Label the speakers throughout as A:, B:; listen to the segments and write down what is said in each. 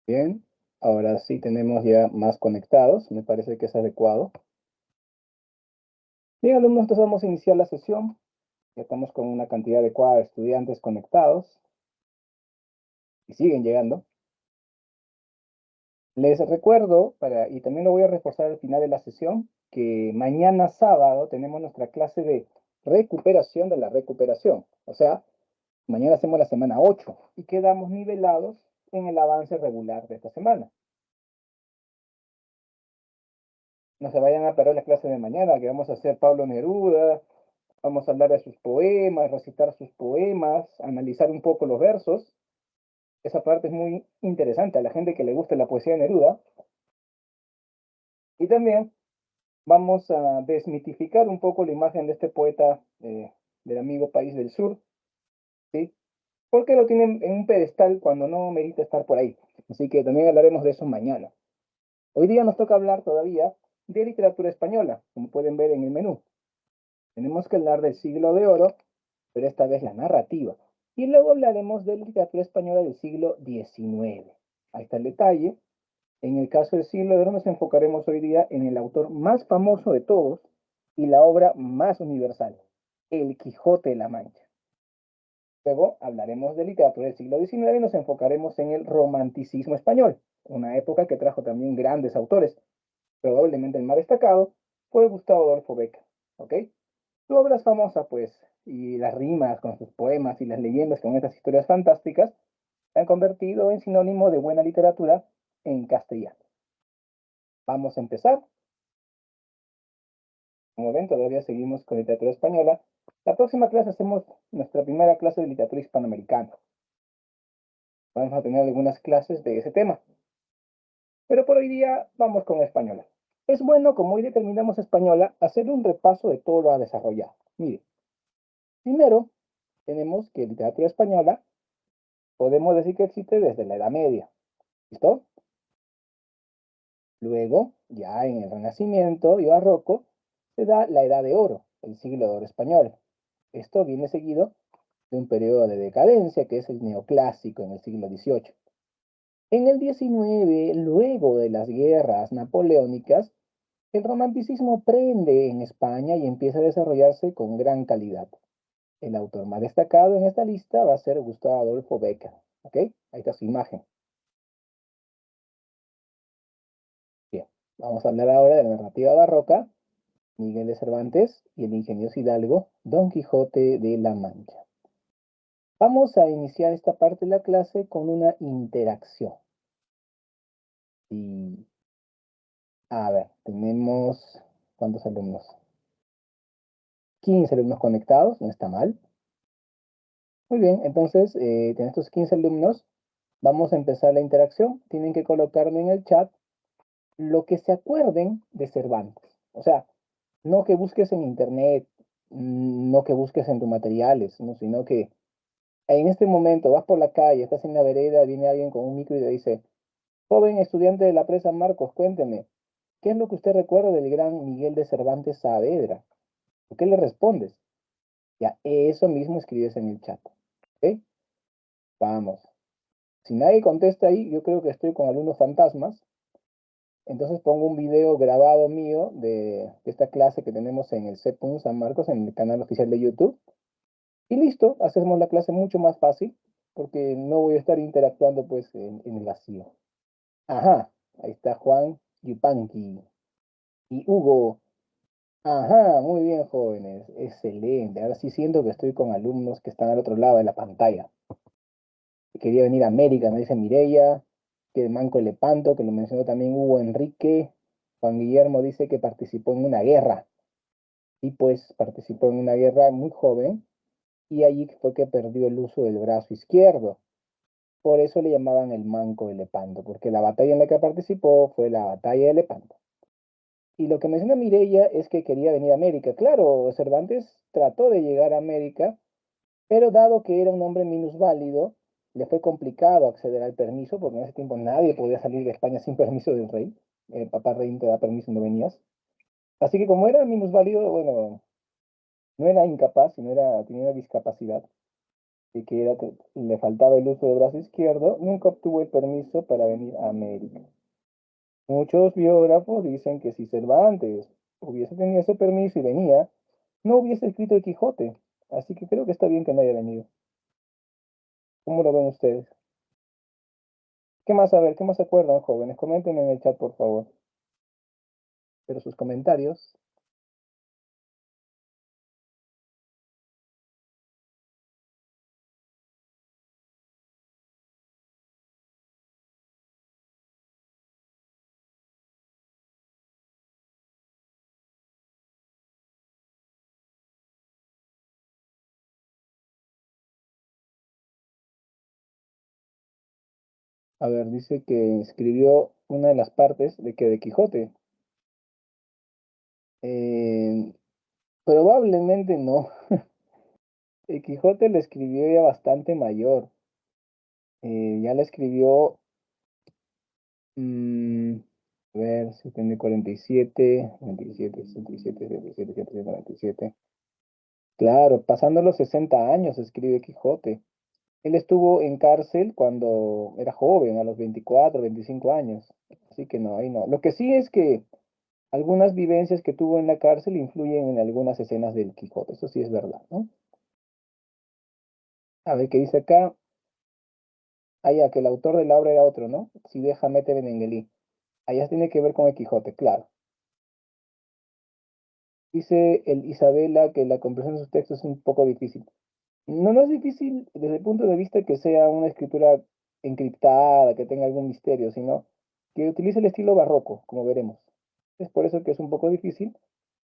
A: Bien, ahora sí tenemos ya más conectados, me parece que es adecuado. Bien, alumnos, entonces vamos a iniciar la sesión. Ya estamos con una cantidad adecuada de estudiantes conectados y siguen llegando. Les recuerdo, y también lo voy a reforzar al final de la sesión, que mañana sábado tenemos nuestra clase de recuperación de la recuperación. O sea, mañana hacemos la semana 8 y quedamos nivelados en el avance regular de esta semana. No se vayan a perder la clase de mañana, que vamos a hacer Pablo Neruda. Vamos a hablar de sus poemas, recitar sus poemas, analizar un poco los versos. Esa parte es muy interesante a la gente que le gusta la poesía de Neruda. Y también vamos a desmitificar un poco la imagen de este poeta del amigo país del sur, ¿sí? Porque lo tienen en un pedestal cuando no merita estar por ahí. Así que también hablaremos de eso mañana. Hoy día nos toca hablar todavía de literatura española, como pueden ver en el menú. Tenemos que hablar del siglo de oro, pero esta vez la narrativa. Y luego hablaremos de literatura española del siglo XIX. Ahí está el detalle. En el caso del siglo de oro nos enfocaremos hoy día en el autor más famoso de todos y la obra más universal, El Quijote de la Mancha. Luego hablaremos de literatura del siglo XIX y nos enfocaremos en el romanticismo español, una época que trajo también grandes autores. Probablemente el más destacado fue Gustavo Adolfo Bécquer. ¿Ok? Su obra es famosa, pues, y las rimas con sus poemas y las leyendas con estas historias fantásticas se han convertido en sinónimo de buena literatura en castellano. Vamos a empezar. Como ven, todavía seguimos con literatura española. La próxima clase hacemos nuestra primera clase de literatura hispanoamericana. Vamos a tener algunas clases de ese tema. Pero por hoy día vamos con española. Es bueno, como hoy determinamos española, hacer un repaso de todo lo desarrollado. Mire, primero tenemos que literatura española podemos decir que existe desde la Edad Media. ¿Listo? Luego, ya en el Renacimiento y Barroco, se da la Edad de Oro, el siglo de oro español. Esto viene seguido de un periodo de decadencia que es el neoclásico en el siglo XVIII. En el XIX, luego de las guerras napoleónicas, el romanticismo prende en España y empieza a desarrollarse con gran calidad. El autor más destacado en esta lista va a ser Gustavo Adolfo Bécquer. ¿Ok? Ahí está su imagen. Bien, vamos a hablar ahora de la narrativa barroca, Miguel de Cervantes y el ingenioso hidalgo Don Quijote de la Mancha. Vamos a iniciar esta parte de la clase con una interacción. Y, a ver, tenemos, ¿cuántos alumnos? 15 alumnos conectados, no está mal. Muy bien, entonces, en estos 15 alumnos, vamos a empezar la interacción. Tienen que colocarme en el chat lo que se acuerden de Cervantes. O sea, no que busques en internet, no que busques en tus materiales, ¿no? Sino que en este momento vas por la calle, estás en la vereda, viene alguien con un micro y te dice, joven estudiante de la presa Marcos, cuénteme, ¿qué es lo que usted recuerda del gran Miguel de Cervantes Saavedra? ¿Por qué le respondes? Ya, eso mismo escribes en el chat. ¿Ok? Vamos. Si nadie contesta ahí, yo creo que estoy con alumnos fantasmas. Entonces pongo un video grabado mío de esta clase que tenemos en el CEPUN San Marcos, en el canal oficial de YouTube. Y listo, hacemos la clase mucho más fácil, porque no voy a estar interactuando pues en el vacío. Ajá, ahí está Juan Yupanqui. Y Hugo, ajá, muy bien jóvenes, excelente. Ahora sí siento que estoy con alumnos que están al otro lado de la pantalla. Quería venir a América, me dice Mireya, que Manco Lepanto, que lo mencionó también Hugo Enrique. Juan Guillermo dice que participó en una guerra. Y pues participó en una guerra muy joven y allí fue que perdió el uso del brazo izquierdo. Por eso le llamaban el Manco de Lepanto, porque la batalla en la que participó fue la batalla de Lepanto. Y lo que menciona Mireya es que quería venir a América. Claro, Cervantes trató de llegar a América, pero dado que era un hombre minusválido, le fue complicado acceder al permiso, porque en ese tiempo nadie podía salir de España sin permiso del rey. El papá rey no te da permiso y no venías. Así que como era minusválido, bueno, no era incapaz, sino tenía una discapacidad. y que le faltaba el uso del brazo izquierdo, nunca obtuvo el permiso para venir a América. Muchos biógrafos dicen que si Cervantes hubiese tenido ese permiso y venía, no hubiese escrito el Quijote. Así que creo que está bien que no haya venido. ¿Cómo lo ven ustedes? ¿Qué más a ver? ¿Qué más se acuerdan, jóvenes? Comenten en el chat, por favor. Pero sus comentarios. A ver, dice que escribió una de las partes de Quijote. Eh, Probablemente no. El Quijote lo escribió ya bastante mayor. Ya lo escribió, mm, a ver, si tiene 47, 97, 67, 67, 67, 97. Claro, pasando los 60 años escribe Quijote. Él estuvo en cárcel cuando era joven, a los 24, 25 años. Así que no, ahí no. Lo que sí es que algunas vivencias que tuvo en la cárcel influyen en algunas escenas del Quijote. Eso sí es verdad, ¿no? A ver, ¿qué dice acá? Ya que el autor de la obra era otro, ¿no? Si deja Mete Benengeli. Allá tiene que ver con el Quijote, claro. Dice el Isabela que la comprensión de sus textos es un poco difícil. No, no es difícil desde el punto de vista que sea una escritura encriptada, que tenga algún misterio, sino que utilice el estilo barroco, como veremos. Es por eso que es un poco difícil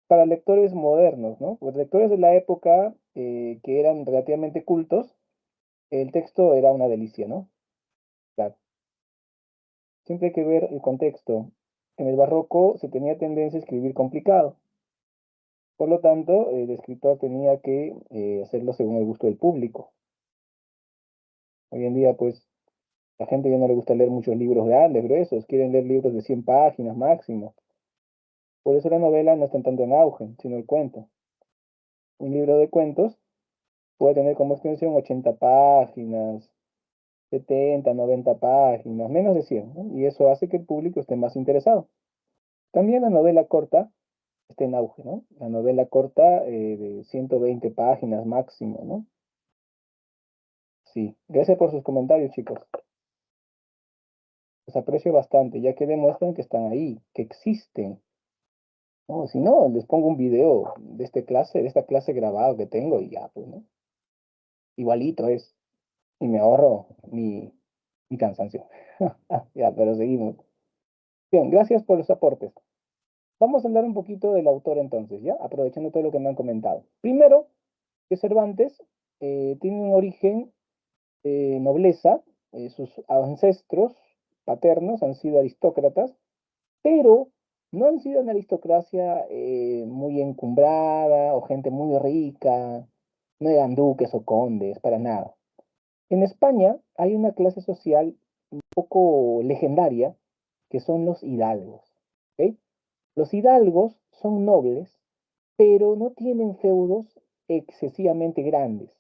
A: para lectores modernos, ¿no? Los lectores de la época que eran relativamente cultos, el texto era una delicia, ¿no? Claro. Siempre hay que ver el contexto. En el barroco se tenía tendencia a escribir complicado. Por lo tanto, el escritor tenía que hacerlo según el gusto del público. Hoy en día, pues, la gente ya no le gusta leer muchos libros grandes, gruesos, quieren leer libros de 100 páginas máximo. Por eso la novela no está tanto en auge, sino el cuento. Un libro de cuentos puede tener como extensión 80 páginas, 70, 90 páginas, menos de 100, ¿no? Y eso hace que el público esté más interesado. También la novela corta está en auge, ¿no? La novela corta de 120 páginas máximo, ¿no? Sí, gracias por sus comentarios, chicos. Los aprecio bastante, ya que demuestran que están ahí, que existen. No, si no, les pongo un video de esta clase grabado que tengo y ya, pues, ¿no? Igualito es. Y me ahorro mi cansancio. Ya, pero seguimos. Bien, gracias por los aportes. Vamos a hablar un poquito del autor entonces, ¿ya? Aprovechando todo lo que me han comentado. Primero, que Cervantes tiene un origen nobleza, sus ancestros paternos han sido aristócratas, pero no han sido una aristocracia muy encumbrada o gente muy rica, no eran duques o condes, para nada. En España hay una clase social un poco legendaria que son los hidalgos. ¿Ok? Los hidalgos son nobles, pero no tienen feudos excesivamente grandes.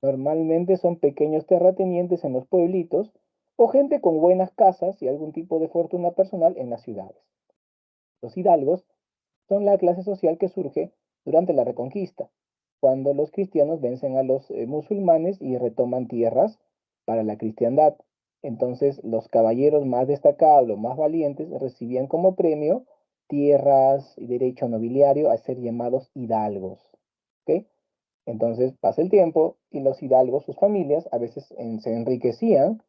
A: Normalmente son pequeños terratenientes en los pueblitos o gente con buenas casas y algún tipo de fortuna personal en las ciudades. Los hidalgos son la clase social que surge durante la Reconquista, cuando los cristianos vencen a los musulmanes y retoman tierras para la cristiandad. Entonces, los caballeros más destacados, los más valientes, recibían como premio tierras y derecho nobiliario a ser llamados hidalgos. ¿Ok? Entonces pasa el tiempo y los hidalgos, sus familias, a veces se enriquecían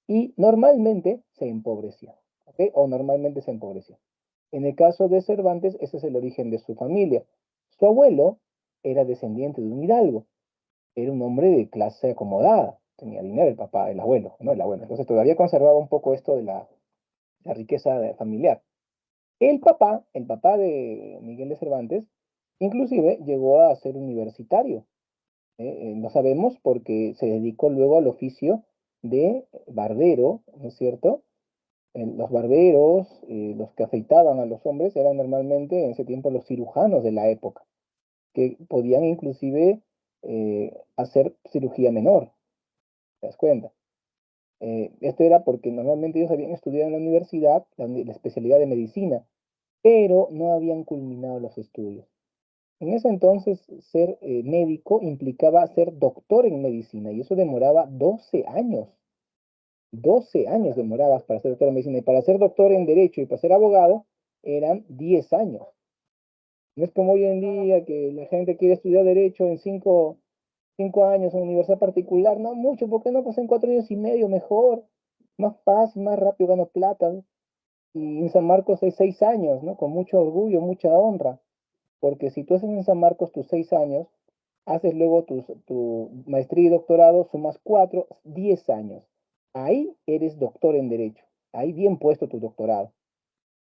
A: y normalmente se empobrecían. ¿Ok? O normalmente se empobrecían. En el caso de Cervantes, ese es el origen de su familia. Su abuelo era descendiente de un hidalgo, era un hombre de clase acomodada, tenía dinero el papá, el abuelo, no el abuelo. Entonces todavía conservaba un poco esto de la riqueza familiar. El papá de Miguel de Cervantes, inclusive llegó a ser universitario. No sabemos porque se dedicó luego al oficio de barbero, ¿no es cierto? Los barberos, los que afeitaban a los hombres, eran normalmente en ese tiempo los cirujanos de la época, que podían inclusive hacer cirugía menor, ¿te das cuenta? Esto era porque normalmente ellos habían estudiado en la universidad la especialidad de medicina, pero no habían culminado los estudios. En ese entonces, ser médico implicaba ser doctor en medicina y eso demoraba 12 años. 12 años demorabas para ser doctor en medicina y para ser doctor en derecho y para ser abogado eran 10 años. No es como hoy en día que la gente quiere estudiar derecho en 5 años en una universidad particular, no mucho, ¿por qué no? Pues en 4 años y medio mejor, más fácil, más rápido gano plata, ¿no? Y en San Marcos hay 6 años, ¿no? Con mucho orgullo, mucha honra, porque si tú haces en San Marcos tus 6 años, haces luego tu maestría y doctorado, sumas 4, 10 años. Ahí eres doctor en Derecho, ahí bien puesto tu doctorado,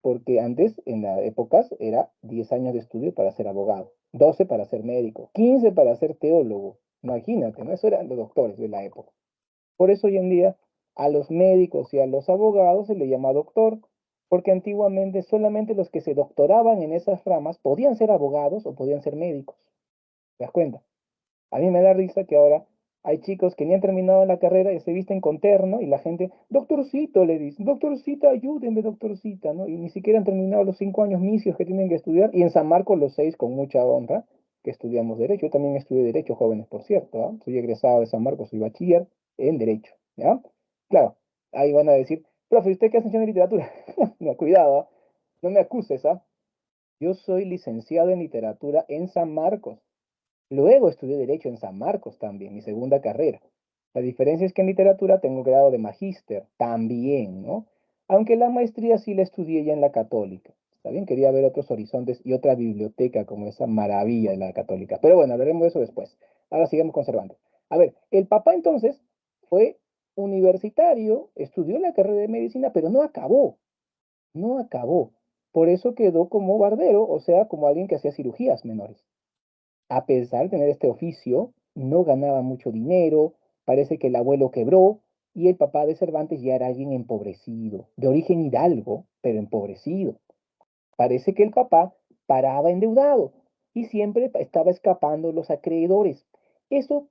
A: porque antes, en las épocas, era 10 años de estudio para ser abogado, 12 para ser médico, 15 para ser teólogo. Imagínate, ¿no? Eso eran los doctores de la época. Por eso hoy en día a los médicos y a los abogados se le llama doctor, porque antiguamente solamente los que se doctoraban en esas ramas podían ser abogados o podían ser médicos. ¿Te das cuenta? A mí me da risa que ahora hay chicos que ni han terminado la carrera y se visten con terno y la gente, doctorcito, le dice, doctorcita, ayúdeme, doctorcita, ¿no? Y ni siquiera han terminado los 5 años misios que tienen que estudiar. Y en San Marcos los 6 con mucha honra que estudiamos Derecho. Yo también estudié Derecho, jóvenes, por cierto, ¿ah? Soy egresado de San Marcos, soy bachiller en Derecho, ¿ya? Claro, ahí van a decir, profe, ¿usted qué hace en literatura? No, cuidado, ¿ah? No me acuses, ¿ah? Yo soy licenciado en literatura en San Marcos. Luego estudié Derecho en San Marcos también, mi segunda carrera. La diferencia es que en literatura tengo grado de magíster también, ¿no? Aunque la maestría sí la estudié ya en la Católica. Está bien, quería ver otros horizontes y otra biblioteca como esa maravilla de la Católica. Pero bueno, hablaremos de eso después. Ahora sigamos con Cervantes. A ver, el papá entonces fue universitario, estudió la carrera de medicina, pero no acabó, no acabó. Por eso quedó como barbero, o sea, como alguien que hacía cirugías menores. A pesar de tener este oficio, no ganaba mucho dinero, parece que el abuelo quebró y el papá de Cervantes ya era alguien empobrecido, de origen hidalgo, pero empobrecido. Parece que el papá paraba endeudado y siempre estaba escapando los acreedores. Eso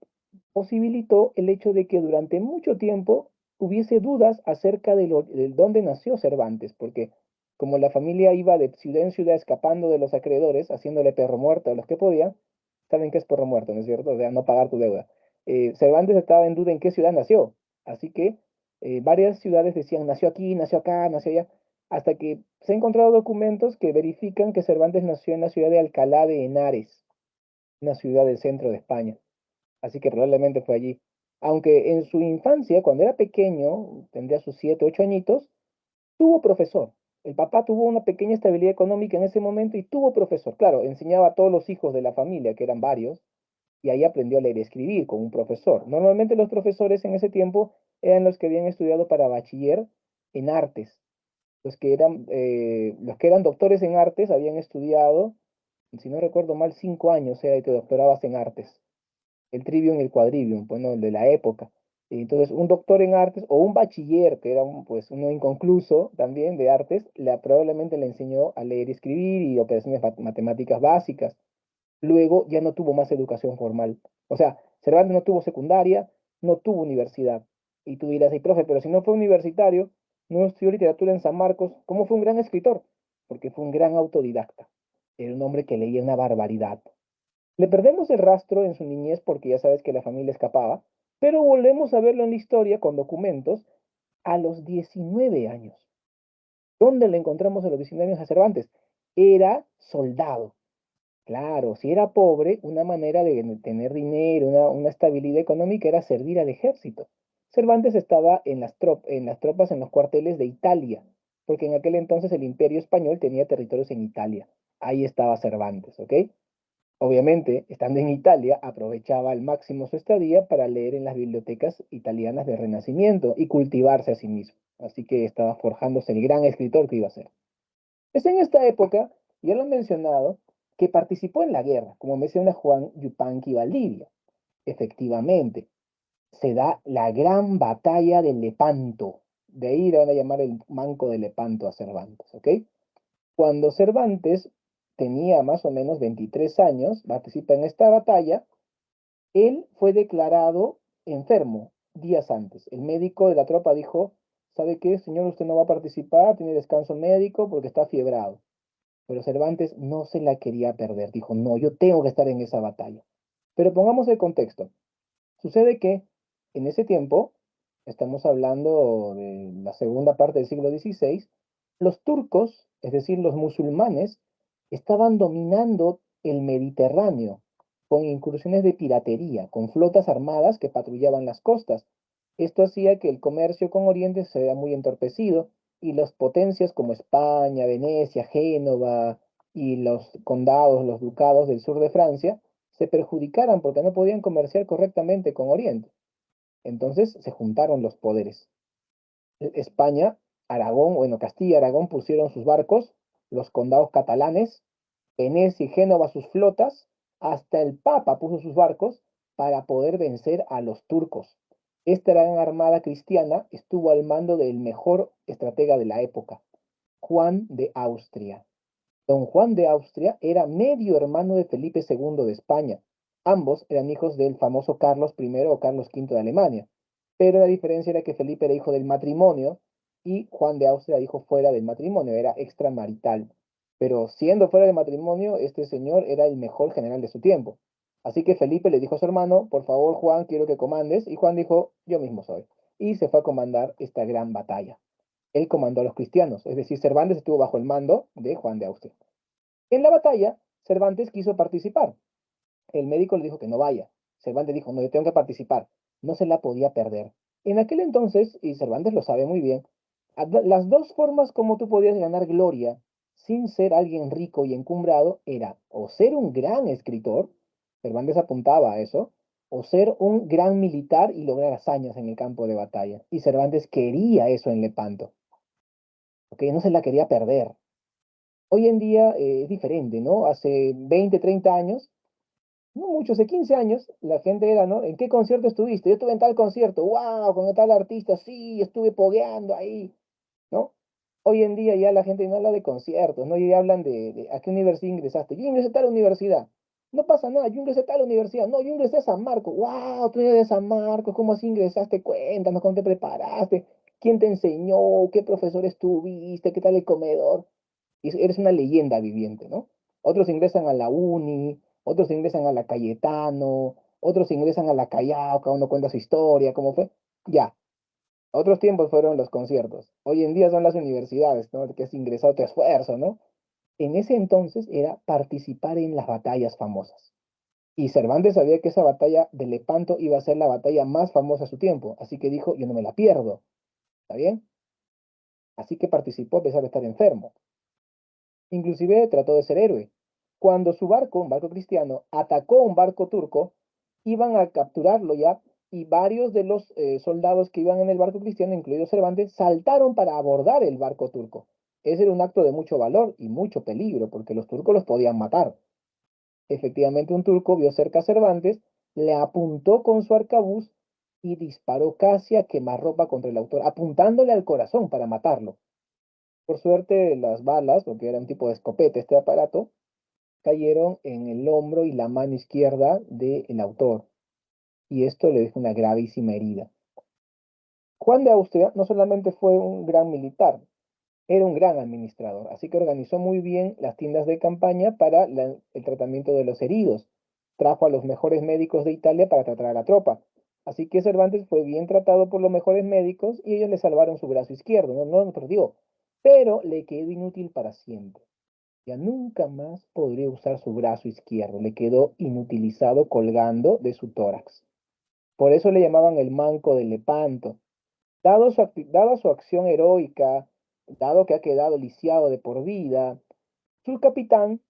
A: posibilitó el hecho de que durante mucho tiempo hubiese dudas acerca de dónde nació Cervantes, porque como la familia iba de ciudad en ciudad escapando de los acreedores, haciéndole perro muerto a los que podían, saben qué es perro muerto, ¿no es cierto? O sea, no pagar tu deuda. Cervantes estaba en duda en qué ciudad nació, así que varias ciudades decían nació aquí, nació acá, nació allá, hasta que se han encontrado documentos que verifican que Cervantes nació en la ciudad de Alcalá de Henares, una ciudad del centro de España. Así que probablemente fue allí. Aunque en su infancia, cuando era pequeño, tendría sus 7, 8 añitos, tuvo profesor. El papá tuvo una pequeña estabilidad económica en ese momento y tuvo profesor. Claro, enseñaba a todos los hijos de la familia, que eran varios, y ahí aprendió a leer y escribir con un profesor. Normalmente los profesores en ese tiempo eran los que habían estudiado para bachiller en artes. Los que eran doctores en artes habían estudiado, si no recuerdo mal, 5 años era y te doctorabas en artes. El trivium y el quadrivium, bueno, el de la época. Y entonces, un doctor en artes o un bachiller, que era pues, uno inconcluso también de artes, probablemente le enseñó a leer y escribir y operaciones matemáticas básicas. Luego ya no tuvo más educación formal. O sea, Cervantes no tuvo secundaria, no tuvo universidad. Y tú dirás, y profe, pero si no fue universitario, no estudió literatura en San Marcos, ¿cómo fue un gran escritor? Porque fue un gran autodidacta. Era un hombre que leía una barbaridad. Le perdemos el rastro en su niñez porque ya sabes que la familia escapaba, pero volvemos a verlo en la historia con documentos a los 19 años. ¿Dónde le encontramos a los 19 años a Cervantes? Era soldado. Claro, si era pobre, una manera de tener dinero, una estabilidad económica era servir al ejército. Cervantes estaba en las tropas, en los cuarteles de Italia, porque en aquel entonces el Imperio Español tenía territorios en Italia. Ahí estaba Cervantes, ¿ok? Obviamente, estando en Italia, aprovechaba al máximo su estadía para leer en las bibliotecas italianas del Renacimiento y cultivarse a sí mismo. Así que estaba forjándose el gran escritor que iba a ser. Es en esta época, ya lo he mencionado, que participó en la guerra, como menciona Juan Yupanqui Valdivia. Efectivamente, se da la gran batalla de Lepanto. De ahí le van a llamar el Manco de Lepanto a Cervantes, ¿ok? Cuando Cervantes tenía más o menos 23 años, participa en esta batalla Él fue declarado enfermo días antes. El médico de la tropa dijo, ¿sabe qué, señor? Usted no va a participar, tiene descanso médico porque está fiebrado. Pero Cervantes no se la quería perder. Dijo, no, yo tengo que estar en esa batalla. Pero pongamos el contexto. Sucede que en ese tiempo, estamos hablando de la segunda parte del siglo XVI, los turcos, es decir, los musulmanes, estaban dominando el Mediterráneo con incursiones de piratería, con flotas armadas que patrullaban las costas. Esto hacía que el comercio con Oriente se vea muy entorpecido y las potencias como España, Venecia, Génova y los condados, los ducados del sur de Francia, se perjudicaran porque no podían comerciar correctamente con Oriente. Entonces se juntaron los poderes. España, Aragón, bueno, Castilla y Aragón pusieron sus barcos, los condados catalanes, Venecia y Génova sus flotas, hasta el Papa puso sus barcos para poder vencer a los turcos. Esta gran armada cristiana estuvo al mando del mejor estratega de la época, Juan de Austria. Don Juan de Austria era medio hermano de Felipe II de España. Ambos eran hijos del famoso Carlos I o Carlos V de Alemania. Pero la diferencia era que Felipe era hijo del matrimonio y Juan de Austria era hijo fuera del matrimonio, era extramarital. Pero siendo fuera del matrimonio, este señor era el mejor general de su tiempo. Así que Felipe le dijo a su hermano, por favor Juan, quiero que comandes. Y Juan dijo, yo mismo soy. Y se fue a comandar esta gran batalla. Él comandó a los cristianos, es decir, Cervantes estuvo bajo el mando de Juan de Austria. En la batalla, Cervantes quiso participar. El médico le dijo que no vaya. Cervantes dijo, no, yo tengo que participar. No se la podía perder. En aquel entonces, y Cervantes lo sabe muy bien, las dos formas como tú podías ganar gloria sin ser alguien rico y encumbrado era o ser un gran escritor, Cervantes apuntaba a eso, o ser un gran militar y lograr hazañas en el campo de batalla. Y Cervantes quería eso en Lepanto, porque no se la quería perder. Hoy en día es diferente, ¿no? Hace 20, 30 años, no mucho, hace 15 años, la gente era, ¿no? ¿En qué concierto estuviste? Yo estuve en tal concierto, wow, con tal artista, sí, estuve pogueando ahí, ¿no? Hoy en día ya la gente no habla de conciertos, ¿no? Y hablan de a qué universidad ingresaste. Yo ingresé a tal universidad. No pasa nada, yo ingresé a tal universidad. No, yo ingresé a San Marcos. Wow, tú eres de San Marcos, ¿cómo así ingresaste? Cuéntanos, ¿cómo te preparaste? ¿Quién te enseñó? ¿Qué profesores tuviste? ¿Qué tal el comedor? Y eres una leyenda viviente, ¿no? Otros ingresan a la Uni, otros ingresan a la Cayetano, otros ingresan a la Callao, cada uno cuenta su historia, cómo fue. Ya, otros tiempos fueron los conciertos. Hoy en día son las universidades, ¿no? Que es ingresado tu esfuerzo, ¿no? En ese entonces era participar en las batallas famosas. Y Cervantes sabía que esa batalla de Lepanto iba a ser la batalla más famosa de su tiempo, así que dijo, yo no me la pierdo, ¿está bien? Así que participó a pesar de estar enfermo. Inclusive trató de ser héroe. Cuando su barco, un barco cristiano, atacó un barco turco, iban a capturarlo ya, y varios de los soldados que iban en el barco cristiano, incluido Cervantes, saltaron para abordar el barco turco. Ese era un acto de mucho valor y mucho peligro, porque los turcos los podían matar. Efectivamente, un turco vio cerca a Cervantes, le apuntó con su arcabuz y disparó casi a quemarropa contra el autor, apuntándole al corazón para matarlo. Por suerte, las balas, porque era un tipo de escopeta este aparato, cayeron en el hombro y la mano izquierda del autor, y esto le dejó una gravísima herida. Juan de Austria no solamente fue un gran militar, era un gran administrador, así que organizó muy bien las tiendas de campaña para el tratamiento de los heridos. Trajo a los mejores médicos de Italia para tratar a la tropa. Así que Cervantes fue bien tratado por los mejores médicos y ellos le salvaron su brazo izquierdo, no lo perdió, pero le quedó inútil para siempre. Ya nunca más podría usar su brazo izquierdo, le quedó inutilizado colgando de su tórax. Por eso le llamaban el manco de Lepanto. Dada su acción heroica, dado que ha quedado lisiado de por vida, su capitán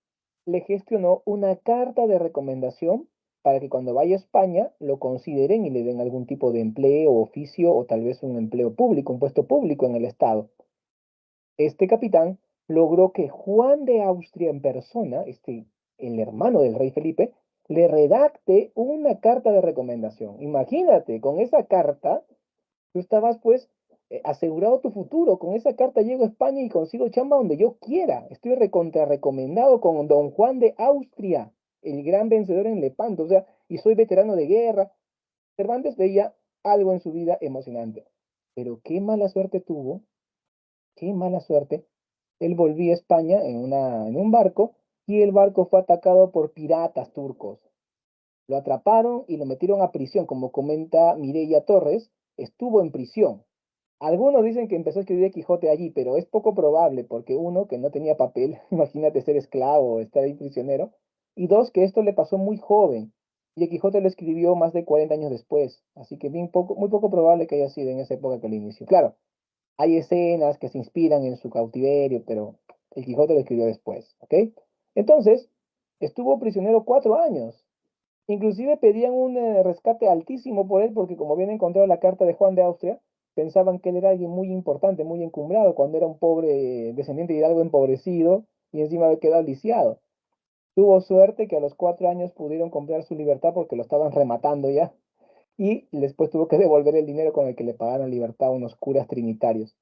A: le gestionó una carta de recomendación para que cuando vaya a España lo consideren y le den algún tipo de empleo, oficio o tal vez un empleo público, un puesto público en el Estado. Este capitán logró que Juan de Austria en persona, el hermano del rey Felipe, le redacte una carta de recomendación. Imagínate, con esa carta, tú estabas pues asegurado tu futuro. Con esa carta llego a España y consigo chamba donde yo quiera. Estoy recontra recomendado con don Juan de Austria, el gran vencedor en Lepanto. O sea, y soy veterano de guerra. Cervantes veía algo en su vida emocionante. Pero qué mala suerte tuvo, qué mala suerte. Él volvía a España en un barco y el barco fue atacado por piratas turcos. Lo atraparon y lo metieron a prisión, como comenta Mireia Torres, estuvo en prisión. Algunos dicen que empezó a escribir Quijote allí, pero es poco probable porque uno, que no tenía papel, imagínate ser esclavo o estar ahí prisionero, y dos, que esto le pasó muy joven, y el Quijote lo escribió más de 40 años después, así que muy poco probable que haya sido en esa época que lo inició. Claro, hay escenas que se inspiran en su cautiverio, pero el Quijote lo escribió después, ¿ok? Entonces, estuvo prisionero 4 años. Inclusive pedían un rescate altísimo por él porque como habían encontrado la carta de Juan de Austria, pensaban que él era alguien muy importante, muy encumbrado, cuando era un pobre descendiente de hidalgo empobrecido y encima había quedado lisiado. Tuvo suerte que a los 4 años pudieron comprar su libertad porque lo estaban rematando ya y después tuvo que devolver el dinero con el que le pagaron libertad a unos curas trinitarios.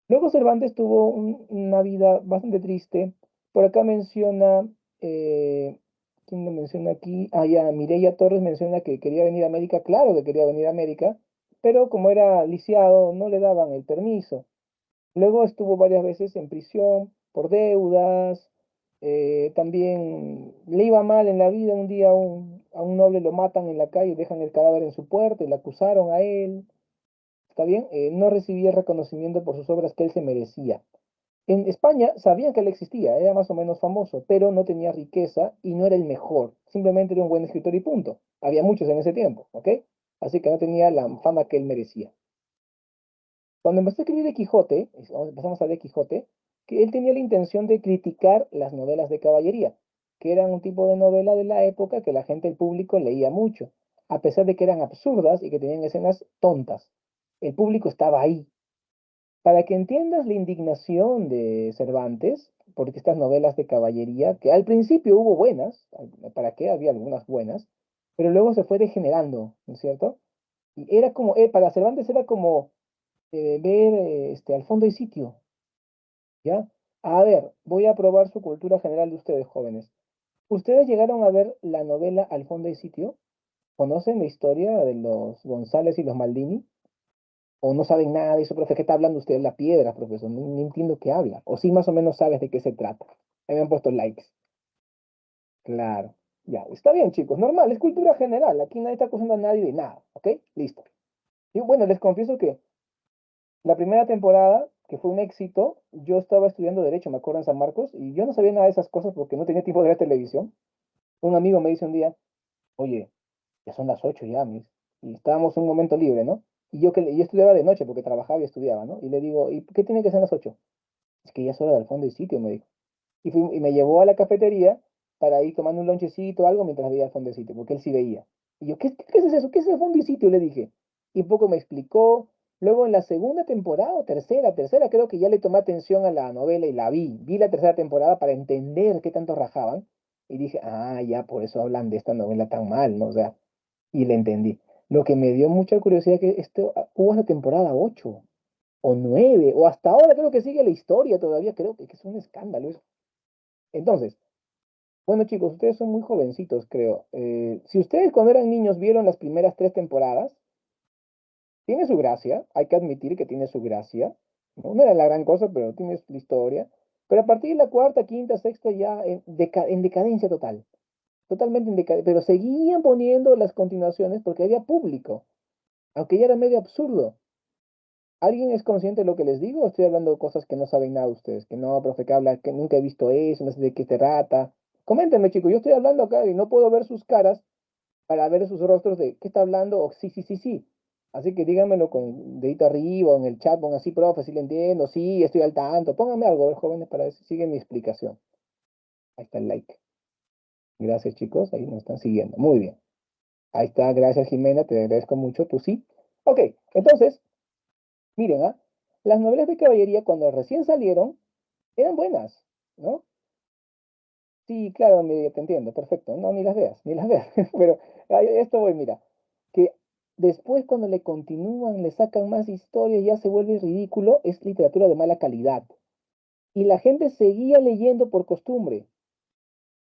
A: Luego Cervantes tuvo una vida bastante triste. Por acá menciona, ¿quién lo menciona aquí? Ah, ya, Mireia Torres menciona que quería venir a América. Claro que quería venir a América, pero como era lisiado, no le daban el permiso. Luego estuvo varias veces en prisión por deudas. También le iba mal en la vida. Un día a un noble lo matan en la calle y dejan el cadáver en su puerta y le acusaron a él. ¿Está bien? No recibía el reconocimiento por sus obras que él se merecía. En España sabían que él existía, era más o menos famoso, pero no tenía riqueza y no era el mejor. Simplemente era un buen escritor y punto. Había muchos en ese tiempo, ¿ok? Así que no tenía la fama que él merecía. Cuando empezó a escribir de Quijote, empezamos a leer Quijote, que él tenía la intención de criticar las novelas de caballería, que eran un tipo de novela de la época que la gente, el público, leía mucho, a pesar de que eran absurdas y que tenían escenas tontas. El público estaba ahí. Para que entiendas la indignación de Cervantes, porque estas novelas de caballería, que al principio hubo buenas, ¿para qué? Había algunas buenas, pero luego se fue degenerando, ¿no es cierto? Y era como, para Cervantes era como ver al fondo y sitio, ¿ya? A ver, voy a probar su cultura general de ustedes, jóvenes. ¿Ustedes llegaron a ver la novela Al fondo y sitio? ¿Conocen la historia de los González y los Maldini? ¿O no saben nada de eso, profe? ¿Qué está hablando usted? La piedra, profesor. No entiendo qué habla. O sí, más o menos sabes de qué se trata. Ahí me han puesto likes. Claro. Ya, está bien, chicos. Normal, es cultura general. Aquí nadie está acusando a nadie de nada. ¿Ok? Listo. Y bueno, les confieso que la primera temporada, que fue un éxito, yo estaba estudiando Derecho, me acuerdo, en San Marcos, y yo no sabía nada de esas cosas porque no tenía tiempo de ver televisión. Un amigo me dice un día, oye, ya son las 8 ya, mis. Y estábamos en un momento libre, ¿no? Y yo estudiaba de noche porque trabajaba y estudiaba, ¿no? Y le digo, ¿y qué tiene que ser las 8? Es que ya es hora del fondo y sitio, me dijo. Y me llevó a la cafetería para ir tomando un lonchecito o algo mientras veía el fondo y sitio, porque él sí veía. Y yo, ¿qué es eso? ¿Qué es el fondo y sitio? Le dije. Y un poco me explicó. Luego en la segunda temporada, o tercera, creo que ya le tomé atención a la novela y la vi. Vi la tercera temporada para entender qué tanto rajaban. Y dije, ah, ya, por eso hablan de esta novela tan mal, ¿no? O sea, y le entendí. Lo que me dio mucha curiosidad que hubo hasta temporada 8 o 9 o hasta ahora creo que sigue la historia todavía, creo que es un escándalo eso. Entonces, bueno chicos, ustedes son muy jovencitos, creo. Si ustedes cuando eran niños vieron las primeras 3 temporadas, tiene su gracia, hay que admitir que tiene su gracia, ¿no? No era la gran cosa, pero tiene su historia. Pero a partir de la cuarta, quinta, sexta ya en decadencia total, totalmente en decadencia, pero seguían poniendo las continuaciones porque había público, aunque ya era medio absurdo. ¿Alguien es consciente de lo que les digo? ¿O estoy hablando de cosas que no saben nada ustedes? Que no, profe, que habla, que nunca he visto eso, no sé de qué se trata. Coméntenme, chicos, yo estoy hablando acá y no puedo ver sus caras para ver sus rostros de qué está hablando o sí, sí, sí, sí. Así que díganmelo con dedito arriba o en el chat, pongan así, profe, sí le entiendo, sí, estoy al tanto. Pónganme algo, a ver, jóvenes, para ver si siguen mi explicación. Ahí está el like. Gracias, chicos, ahí nos están siguiendo. Muy bien. Ahí está, gracias, Jimena, te agradezco mucho, tú sí. Ok, entonces, miren, ¿ah? Las novelas de caballería cuando recién salieron eran buenas, ¿no? Sí, claro, te entiendo, perfecto. No, ni las veas, ni las veas. Pero a esto voy, mira, que después cuando le continúan, le sacan más historias, ya se vuelve ridículo, es literatura de mala calidad. Y la gente seguía leyendo por costumbre,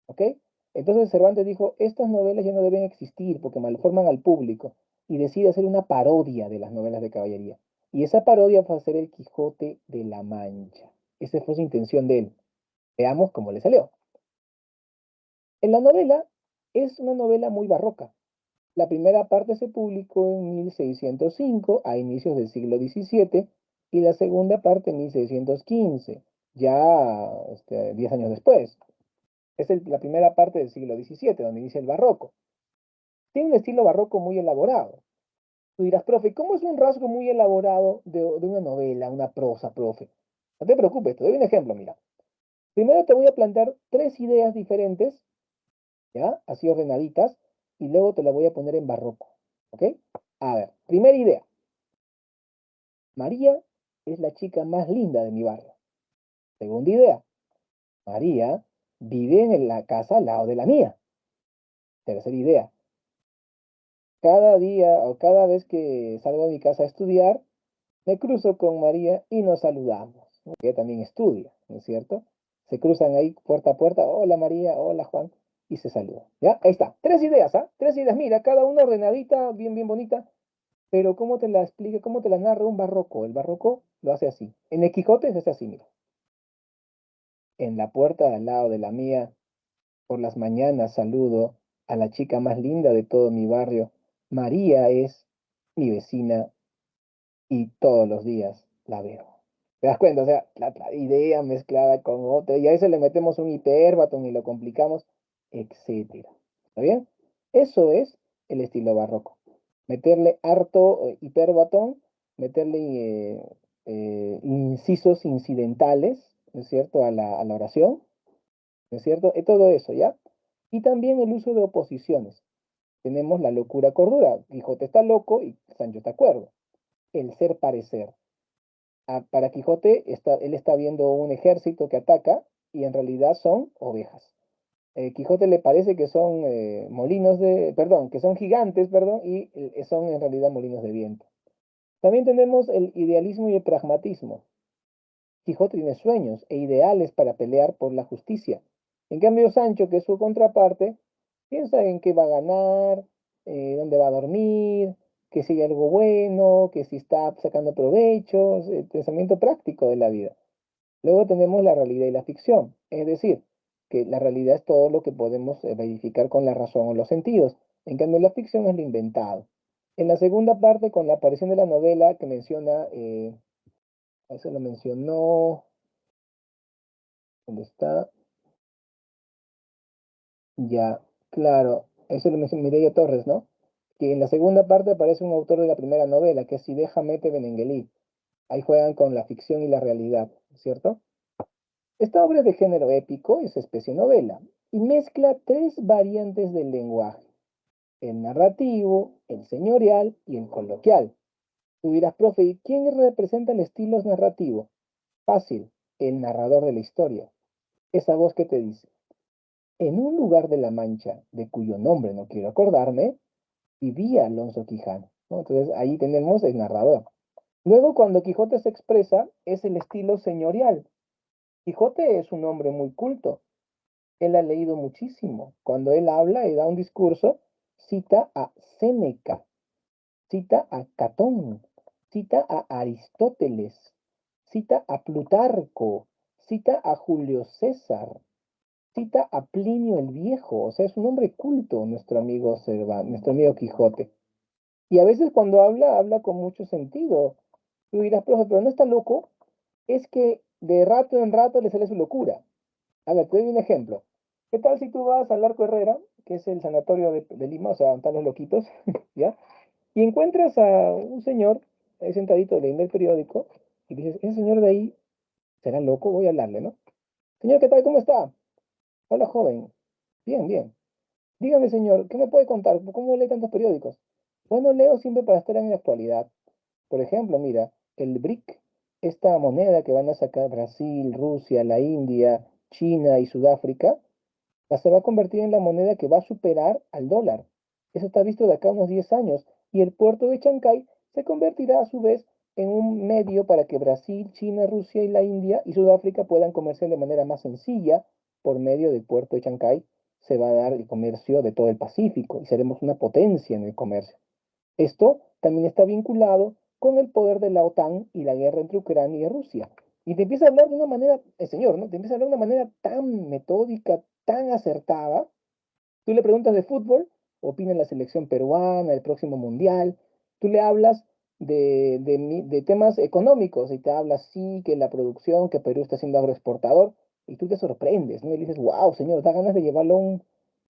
A: ¿ok? Entonces Cervantes dijo, estas novelas ya no deben existir porque malforman al público y decide hacer una parodia de las novelas de caballería. Y esa parodia fue hacer El Quijote de la Mancha. Esa fue su intención de él. Veamos cómo le salió. En la novela es una novela muy barroca. La primera parte se publicó en 1605, a inicios del siglo XVII, y la segunda parte en 1615, ya 10 años después. Es la primera parte del siglo XVII, donde inicia el barroco. Tiene un estilo barroco muy elaborado. Tú dirás, profe, ¿cómo es un rasgo muy elaborado de una novela, una prosa, profe? No te preocupes, te doy un ejemplo, mira. Primero te voy a plantear tres ideas diferentes, ¿ya? Así ordenaditas, y luego te la voy a poner en barroco, ¿ok? A ver, primera idea. María es la chica más linda de mi barrio. Segunda idea. María vive en la casa al lado de la mía. Tercera idea. Cada día o cada vez que salgo de mi casa a estudiar, me cruzo con María y nos saludamos, ¿no? Ella también estudia, ¿no es cierto? Se cruzan ahí puerta a puerta, hola María, hola Juan, y se saludan. ¿Ya? Ahí está. Tres ideas, ¿ah? Tres ideas, mira, cada una ordenadita, bien, bien bonita, pero ¿cómo te la explica, cómo te la narra un barroco? El barroco lo hace así. En el Quijote es así, mira. En la puerta al lado de la mía, por las mañanas saludo a la chica más linda de todo mi barrio. María es mi vecina y todos los días la veo. ¿Te das cuenta? O sea, la idea mezclada con otra, y a eso le metemos un hiperbatón y lo complicamos, etcétera. ¿Está bien? Eso es el estilo barroco. Meterle harto hiperbatón, meterle incisos incidentales, ¿no es cierto?, a la oración, ¿no es cierto? Todo eso, ¿ya? Y también el uso de oposiciones. Tenemos la locura cordura. Quijote está loco y Sancho está cuerdo. El ser parecer. Para Quijote, él está viendo un ejército que ataca y en realidad son ovejas. Quijote le parece que son molinos perdón, que son gigantes, perdón, y son en realidad molinos de viento. También tenemos el idealismo y el pragmatismo. Quijote tiene sueños e ideales para pelear por la justicia. En cambio, Sancho, que es su contraparte, piensa en qué va a ganar, dónde va a dormir, que si hay algo bueno, que si está sacando provechos, el pensamiento práctico de la vida. Luego tenemos la realidad y la ficción, es decir, que la realidad es todo lo que podemos verificar con la razón o los sentidos. En cambio, la ficción es lo inventado. En la segunda parte, con la aparición de la novela que menciona, eso lo mencionó, ¿dónde está? Ya, claro, eso lo mencionó Mireia Torres, ¿no? Que en la segunda parte aparece un autor de la primera novela, que es Sideja Mete Benenguelí. Ahí juegan con la ficción y la realidad, ¿cierto? Esta obra es de género épico, es especie novela, y mezcla tres variantes del lenguaje: el narrativo, el señorial y el coloquial. Tú dirás, profe, ¿y quién representa el estilo narrativo? Fácil, el narrador de la historia. Esa voz que te dice, en un lugar de la Mancha, de cuyo nombre no quiero acordarme, vivía Alonso Quijano, ¿no? Entonces ahí tenemos el narrador. Luego, cuando Quijote se expresa, es el estilo señorial. Quijote es un hombre muy culto. Él ha leído muchísimo. Cuando él habla y da un discurso, cita a Séneca, cita a Catón, cita a Aristóteles, cita a Plutarco, cita a Julio César, cita a Plinio el Viejo. O sea, es un hombre culto nuestro amigo nuestro amigo Quijote. Y a veces cuando habla, habla con mucho sentido. Tú dirás, profe, pero no está loco. Es que de rato en rato le sale su locura. A ver, te doy un ejemplo. ¿Qué tal si tú vas al Arco Herrera, que es el sanatorio de Lima, o sea, donde están los loquitos, ¿ya? Y encuentras a un señor ahí sentadito leyendo el periódico y dices, ese señor de ahí será loco, voy a hablarle, ¿no? Señor, ¿qué tal? ¿Cómo está? Hola, joven. Bien, bien. Dígame, señor, ¿qué me puede contar? ¿Cómo lee tantos periódicos? Bueno, leo siempre para estar en la actualidad. Por ejemplo, mira, el BRIC, esta moneda que van a sacar Brasil, Rusia, la India, China y Sudáfrica, se va a convertir en la moneda que va a superar al dólar. Eso está visto de acá a unos 10 años. Y el puerto de Chancay se convertirá a su vez en un medio para que Brasil, China, Rusia y la India y Sudáfrica puedan comerciar de manera más sencilla por medio del puerto de Chancay, se va a dar el comercio de todo el Pacífico y seremos una potencia en el comercio. Esto también está vinculado con el poder de la OTAN y la guerra entre Ucrania y Rusia. Y te empieza a hablar de una manera, el señor, ¿no? Te empieza a hablar de una manera tan metódica, tan acertada. Tú le preguntas de fútbol, opina en la selección peruana, el próximo mundial. Tú le hablas de temas económicos y te habla, sí, que la producción, que Perú está siendo agroexportador. Y tú te sorprendes, ¿no? Y le dices, wow, señor, da ganas de llevarlo a un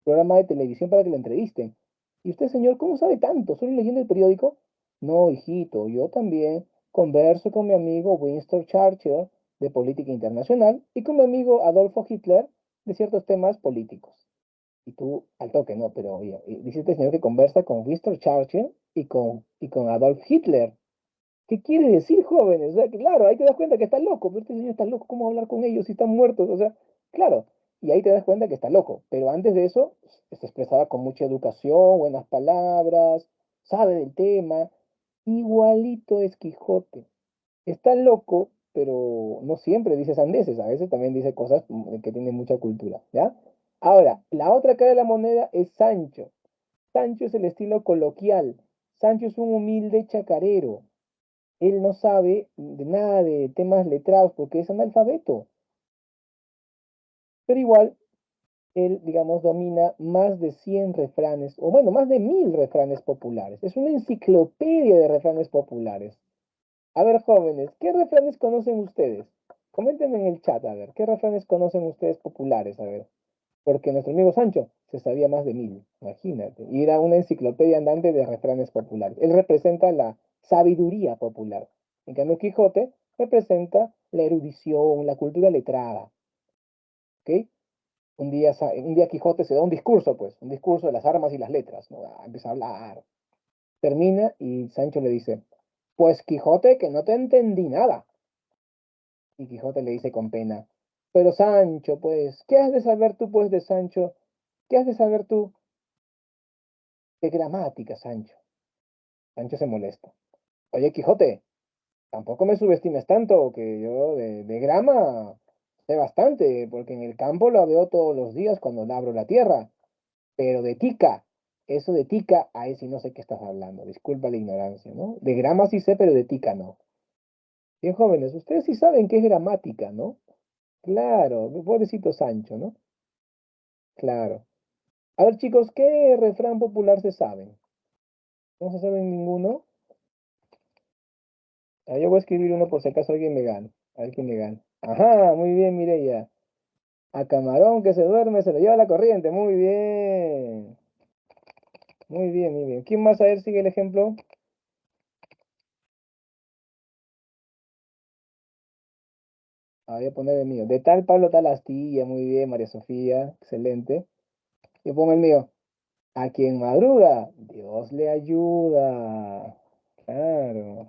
A: programa de televisión para que lo entrevisten. Y usted, señor, ¿cómo sabe tanto? ¿Solo leyendo el periódico? No, hijito, yo también converso con mi amigo Winston Churchill de política internacional y con mi amigo Adolfo Hitler de ciertos temas políticos. Y tú, al toque, no, pero oye, dice este señor que conversa con Winston Churchill y con Adolf Hitler. ¿Qué quiere decir, jóvenes? O sea, que, claro, ahí te das cuenta que está loco, pero este señor está loco, ¿cómo hablar con ellos si están muertos? O sea, claro, y ahí te das cuenta que está loco, pero antes de eso se expresaba con mucha educación, buenas palabras, sabe del tema, igualito es Quijote. Está loco, pero no siempre dice sandeces, a veces también dice cosas que tienen mucha cultura, ¿ya? Ahora, la otra cara de la moneda es Sancho. Sancho es el estilo coloquial. Sancho es un humilde chacarero. Él no sabe de nada de temas letrados porque es analfabeto, pero igual él, digamos, domina más de 100 refranes, o bueno, más de 1000 refranes populares. Es una enciclopedia de refranes populares. A ver, jóvenes, ¿qué refranes conocen ustedes? Comenten en el chat, a ver, ¿qué refranes conocen ustedes populares? A ver, porque nuestro amigo Sancho se sabía más de 1000, imagínate, y era una enciclopedia andante de refranes populares. Él representa la sabiduría popular. En cambio, Quijote representa la erudición, la cultura letrada, ¿ok? Un día Quijote se da un discurso, pues, un discurso de las armas y las letras, ¿no? Empieza a hablar, termina y Sancho le dice, pues Quijote, que no te entendí nada. Y Quijote le dice con pena, pero Sancho, pues, ¿qué has de saber tú, pues, de Sancho? ¿Qué has de saber tú de gramática, Sancho? Sancho se molesta. Oye, Quijote, tampoco me subestimes tanto, que yo de grama sé bastante, porque en el campo lo veo todos los días cuando labro la tierra. Pero de tica, eso de tica, ahí sí no sé qué estás hablando. Disculpa la ignorancia, ¿no? De grama sí sé, pero de tica no. Bien, jóvenes, ustedes sí saben qué es gramática, ¿no? Claro, pobrecito Sancho, ¿no? Claro. A ver, chicos, ¿qué refrán popular se saben? ¿No se saben ninguno? Ah, yo voy a escribir uno por si acaso alguien me gana. A ver quién me gana. Ajá, muy bien, Mireya. A camarón que se duerme se lo lleva la corriente. Muy bien. Muy bien, muy bien. ¿Quién más a ver sigue el ejemplo? Ah, voy a poner el mío. De tal Pablo tal astilla. Muy bien, María Sofía. Excelente. Yo pongo el mío. A quien madruga, Dios le ayuda. Claro.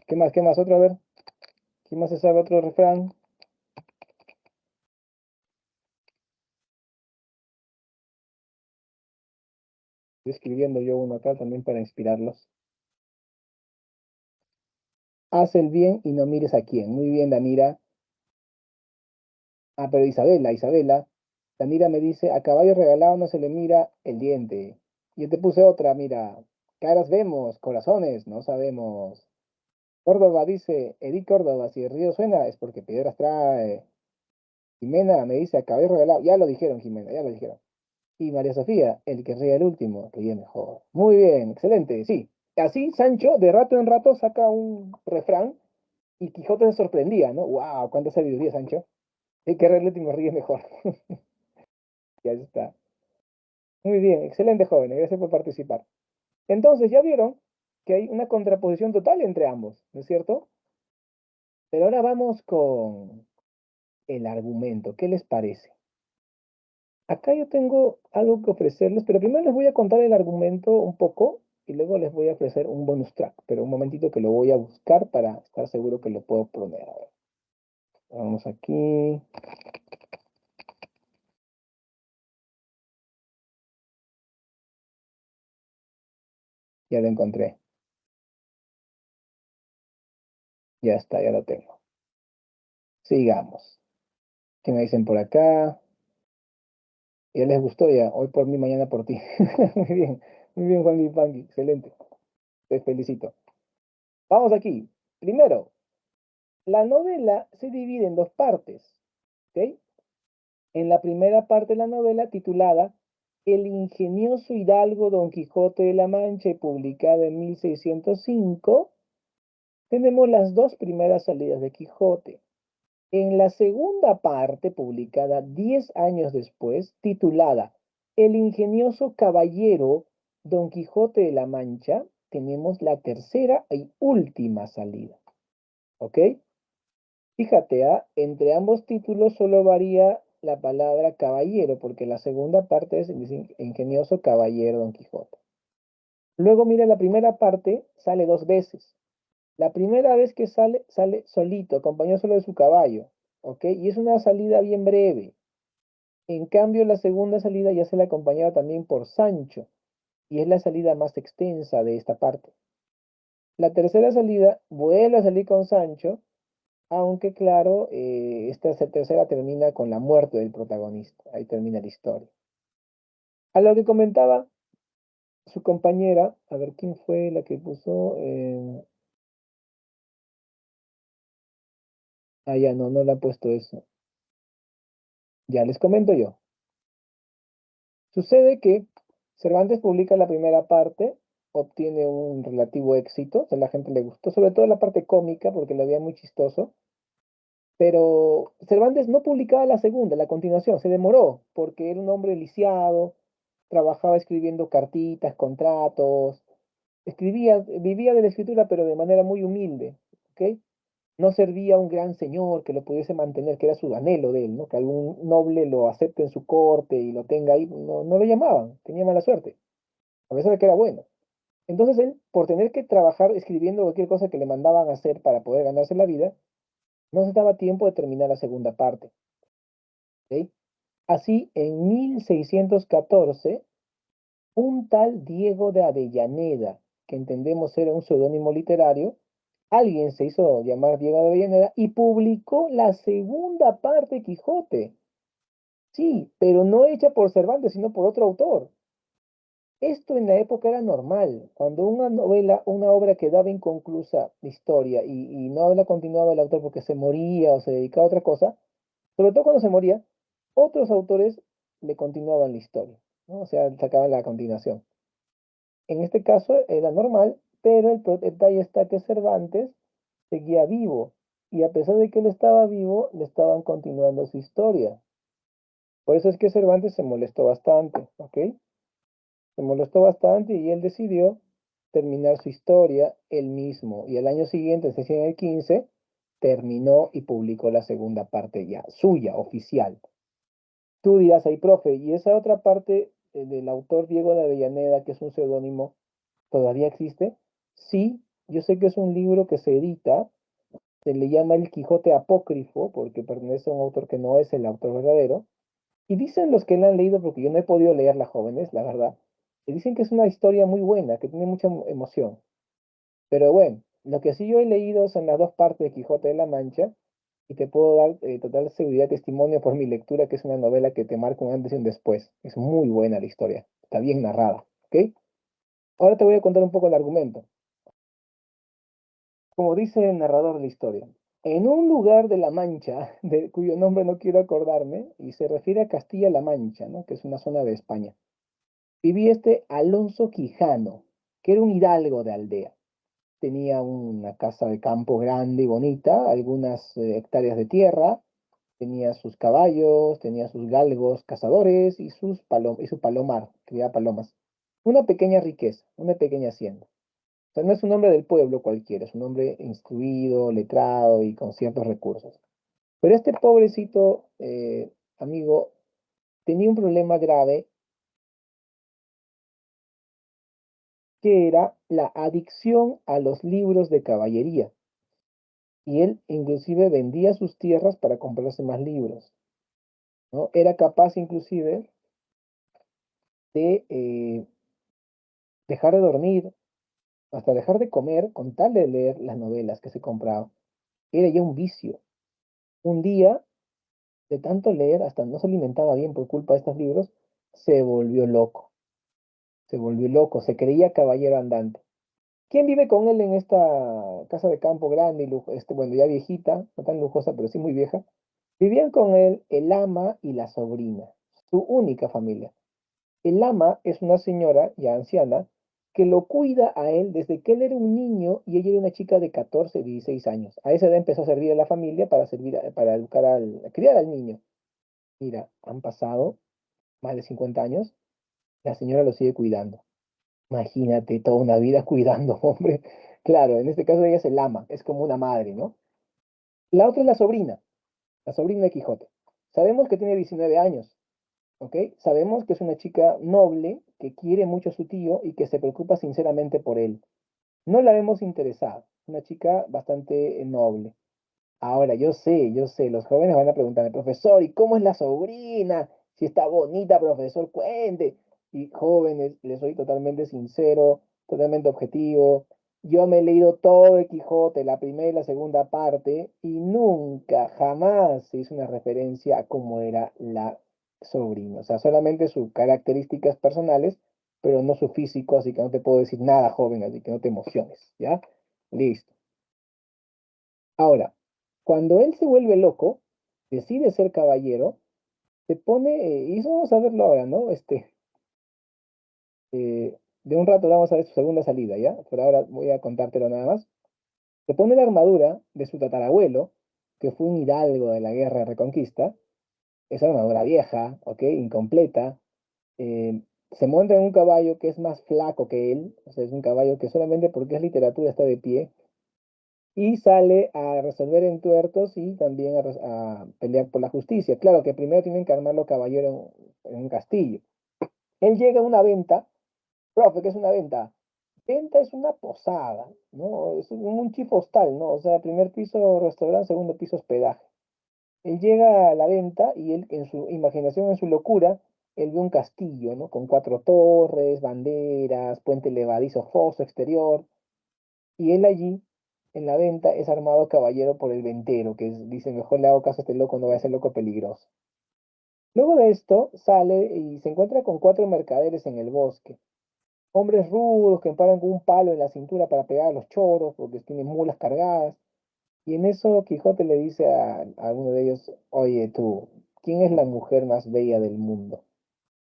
A: ¿Qué más? ¿Qué más? Otro, a ver. ¿Quién más se sabe otro refrán? Estoy escribiendo yo uno acá también para inspirarlos. Haz el bien y no mires a quién. Muy bien, Danira. Ah, pero Isabela. Danira me dice, a caballo regalado no se le mira el diente. Yo te puse otra, mira. Caras vemos, corazones, no sabemos. Córdoba dice, Edith Córdoba, si el río suena es porque piedras trae. Jimena me dice, a caballo regalado. Ya lo dijeron, Jimena, ya lo dijeron. Y María Sofía, el que ríe el último, ríe mejor. Muy bien, excelente, sí. Así Sancho de rato en rato saca un refrán y Quijote se sorprendía, ¿no? ¡Wow! ¡Cuánta sabiduría, Sancho! El que ríe el último ríe mejor. Ya está. Muy bien, excelente, jóvenes. Gracias por participar. Entonces, ya vieron que hay una contraposición total entre ambos, ¿no es cierto? Pero ahora vamos con el argumento. ¿Qué les parece? Acá yo tengo algo que ofrecerles, pero primero les voy a contar el argumento un poco y luego les voy a ofrecer un bonus track. Pero un momentito que lo voy a buscar para estar seguro que lo puedo poner. A ver, vamos aquí. Ya lo encontré. Ya está, ya lo tengo. Sigamos. ¿Qué me dicen por acá? Ya les gustó ya, hoy por mí, mañana por ti. Muy bien, Juan Panqui, excelente. Te felicito. Vamos aquí. Primero, la novela se divide en dos partes, ¿ok? En la primera parte de la novela, titulada El ingenioso hidalgo Don Quijote de la Mancha y publicada en 1605, tenemos las dos primeras salidas de Quijote. En la segunda parte, publicada 10 años después, titulada El ingenioso caballero Don Quijote de la Mancha, tenemos la tercera y última salida. ¿Ok? Fíjate, entre ambos títulos solo varía la palabra caballero, porque la segunda parte es el ingenioso caballero Don Quijote. Luego, mira, la primera parte sale dos veces. La primera vez que sale, sale solito, acompañado solo de su caballo, ¿ok? Y es una salida bien breve. En cambio, la segunda salida ya se la acompañaba también por Sancho, y es la salida más extensa de esta parte. La tercera salida vuelve a salir con Sancho, aunque claro, esta tercera termina con la muerte del protagonista. Ahí termina la historia. A lo que comentaba su compañera, a ver quién fue la que puso. Ya no le ha puesto eso. Ya les comento yo. Sucede que Cervantes publica la primera parte, obtiene un relativo éxito, o sea, a la gente le gustó, sobre todo la parte cómica, porque lo veía muy chistoso, pero Cervantes no publicaba la segunda, la continuación, se demoró, porque era un hombre lisiado, trabajaba escribiendo cartitas, contratos, escribía, vivía de la escritura, pero de manera muy humilde, ¿ok? No servía a un gran señor que lo pudiese mantener, que era su anhelo de él, ¿no? Que algún noble lo acepte en su corte y lo tenga ahí, no lo llamaban, tenía mala suerte, a pesar de que era bueno. Entonces él, por tener que trabajar escribiendo cualquier cosa que le mandaban a hacer para poder ganarse la vida, no se daba tiempo de terminar la segunda parte, ¿ok? Así, en 1614, un tal Diego de Avellaneda, que entendemos era un seudónimo literario, alguien se hizo llamar Diego de Avellaneda y publicó la segunda parte de Quijote. Sí, pero no hecha por Cervantes, sino por otro autor. Esto en la época era normal. Cuando una novela, una obra quedaba inconclusa de historia y no la continuaba el autor porque se moría o se dedicaba a otra cosa, sobre todo cuando se moría, otros autores le continuaban la historia, ¿no? O sea, sacaban la continuación. En este caso era normal, pero el detalle está que Cervantes seguía vivo y a pesar de que él estaba vivo, le estaban continuando su historia. Por eso es que Cervantes se molestó bastante, ¿ok? Se molestó bastante y él decidió terminar su historia él mismo. Y el año siguiente, en el 15, terminó y publicó la segunda parte ya, suya, oficial. Tú dirás ahí, profe, y esa otra parte del autor Diego de Avellaneda, que es un seudónimo, ¿todavía existe? Sí, yo sé que es un libro que se edita, se le llama El Quijote Apócrifo, porque pertenece a un autor que no es el autor verdadero, y dicen los que la han leído, porque yo no he podido leerla, jóvenes, la verdad, y dicen que es una historia muy buena, que tiene mucha emoción. Pero bueno, lo que sí yo he leído son las dos partes de Quijote de la Mancha, y te puedo dar total seguridad testimonio por mi lectura, que es una novela que te marca un antes y un después. Es muy buena la historia, está bien narrada, ¿ok? Ahora te voy a contar un poco el argumento. Como dice el narrador de la historia, en un lugar de La Mancha, de cuyo nombre no quiero acordarme, y se refiere a Castilla-La Mancha, ¿no? Que es una zona de España, vivía este Alonso Quijano, que era un hidalgo de aldea. Tenía una casa de campo grande y bonita, algunas hectáreas de tierra, tenía sus caballos, tenía sus galgos cazadores y, y su palomar, criaba palomas. Una pequeña riqueza, una pequeña hacienda. O sea, no es un hombre del pueblo cualquiera, es un hombre instruido, letrado y con ciertos recursos. Pero este pobrecito amigo tenía un problema grave que era la adicción a los libros de caballería. Y él inclusive vendía sus tierras para comprarse más libros, ¿no? Era capaz inclusive de dejar de dormir, hasta dejar de comer con tal de leer las novelas que se compraba. Era ya un vicio. Un día, de tanto leer, hasta no se alimentaba bien por culpa de estos libros, se volvió loco, se volvió loco, se creía caballero andante. ¿Quién vive con él en esta casa de campo grande y bueno, ya viejita, no tan lujosa, pero sí muy vieja? Vivían con él el ama y la sobrina, su única familia. El ama es una señora ya anciana que lo cuida a él desde que él era un niño y ella era una chica de 14, 16 años. A esa edad empezó a servir a la familia para para educar a criar al niño. Mira, han pasado más de 50 años, la señora lo sigue cuidando. Imagínate toda una vida cuidando, hombre. Claro, en este caso ella es el ama, es como una madre, ¿no? La otra es la sobrina de Quijote. Sabemos que tiene 19 años, ¿ok? Sabemos que es una chica noble, que quiere mucho a su tío y que se preocupa sinceramente por él. No la vemos interesada, una chica bastante noble. Ahora, yo sé, los jóvenes van a preguntarme, profesor, ¿y cómo es la sobrina? Si está bonita, profesor, cuente. Y jóvenes, les soy totalmente sincero, totalmente objetivo. Yo me he leído todo de Quijote, la primera y la segunda parte, y nunca, jamás se hizo una referencia a cómo era la sobrina. O sea, solamente sus características personales, pero no su físico, así que no te puedo decir nada, joven, así que no te emociones, ¿ya? Listo. Ahora, cuando él se vuelve loco, decide ser caballero, se pone, y eso vamos a verlo ahora, ¿no? De un rato vamos a ver su segunda salida, ¿ya? Por ahora voy a contártelo nada más. Se pone la armadura de su tatarabuelo, que fue un hidalgo de la guerra de Reconquista, esa armadura vieja, ¿ok? Incompleta. Se monta en un caballo que es más flaco que él, o sea, es un caballo que solamente porque es literatura está de pie, y sale a resolver entuertos y también a pelear por la justicia. Claro que primero tienen que armarlo caballero en un castillo. Él llega a una venta, profe, ¿qué es una venta? Venta es una posada, ¿no? Es un chief hostal, ¿no? O sea, primer piso restaurante, segundo piso hospedaje. Él llega a la venta y él en su imaginación, en su locura, él ve un castillo, ¿no? Con cuatro torres, banderas, puente levadizo, foso exterior. Y él allí, en la venta, es armado caballero por el ventero, dice, mejor le hago caso a este loco, no va a ser loco peligroso. Luego de esto, sale y se encuentra con cuatro mercaderes en el bosque. Hombres rudos que paran con un palo en la cintura para pegar a los choros, porque tienen mulas cargadas. Y en eso Quijote le dice a uno de ellos, oye tú, ¿quién es la mujer más bella del mundo?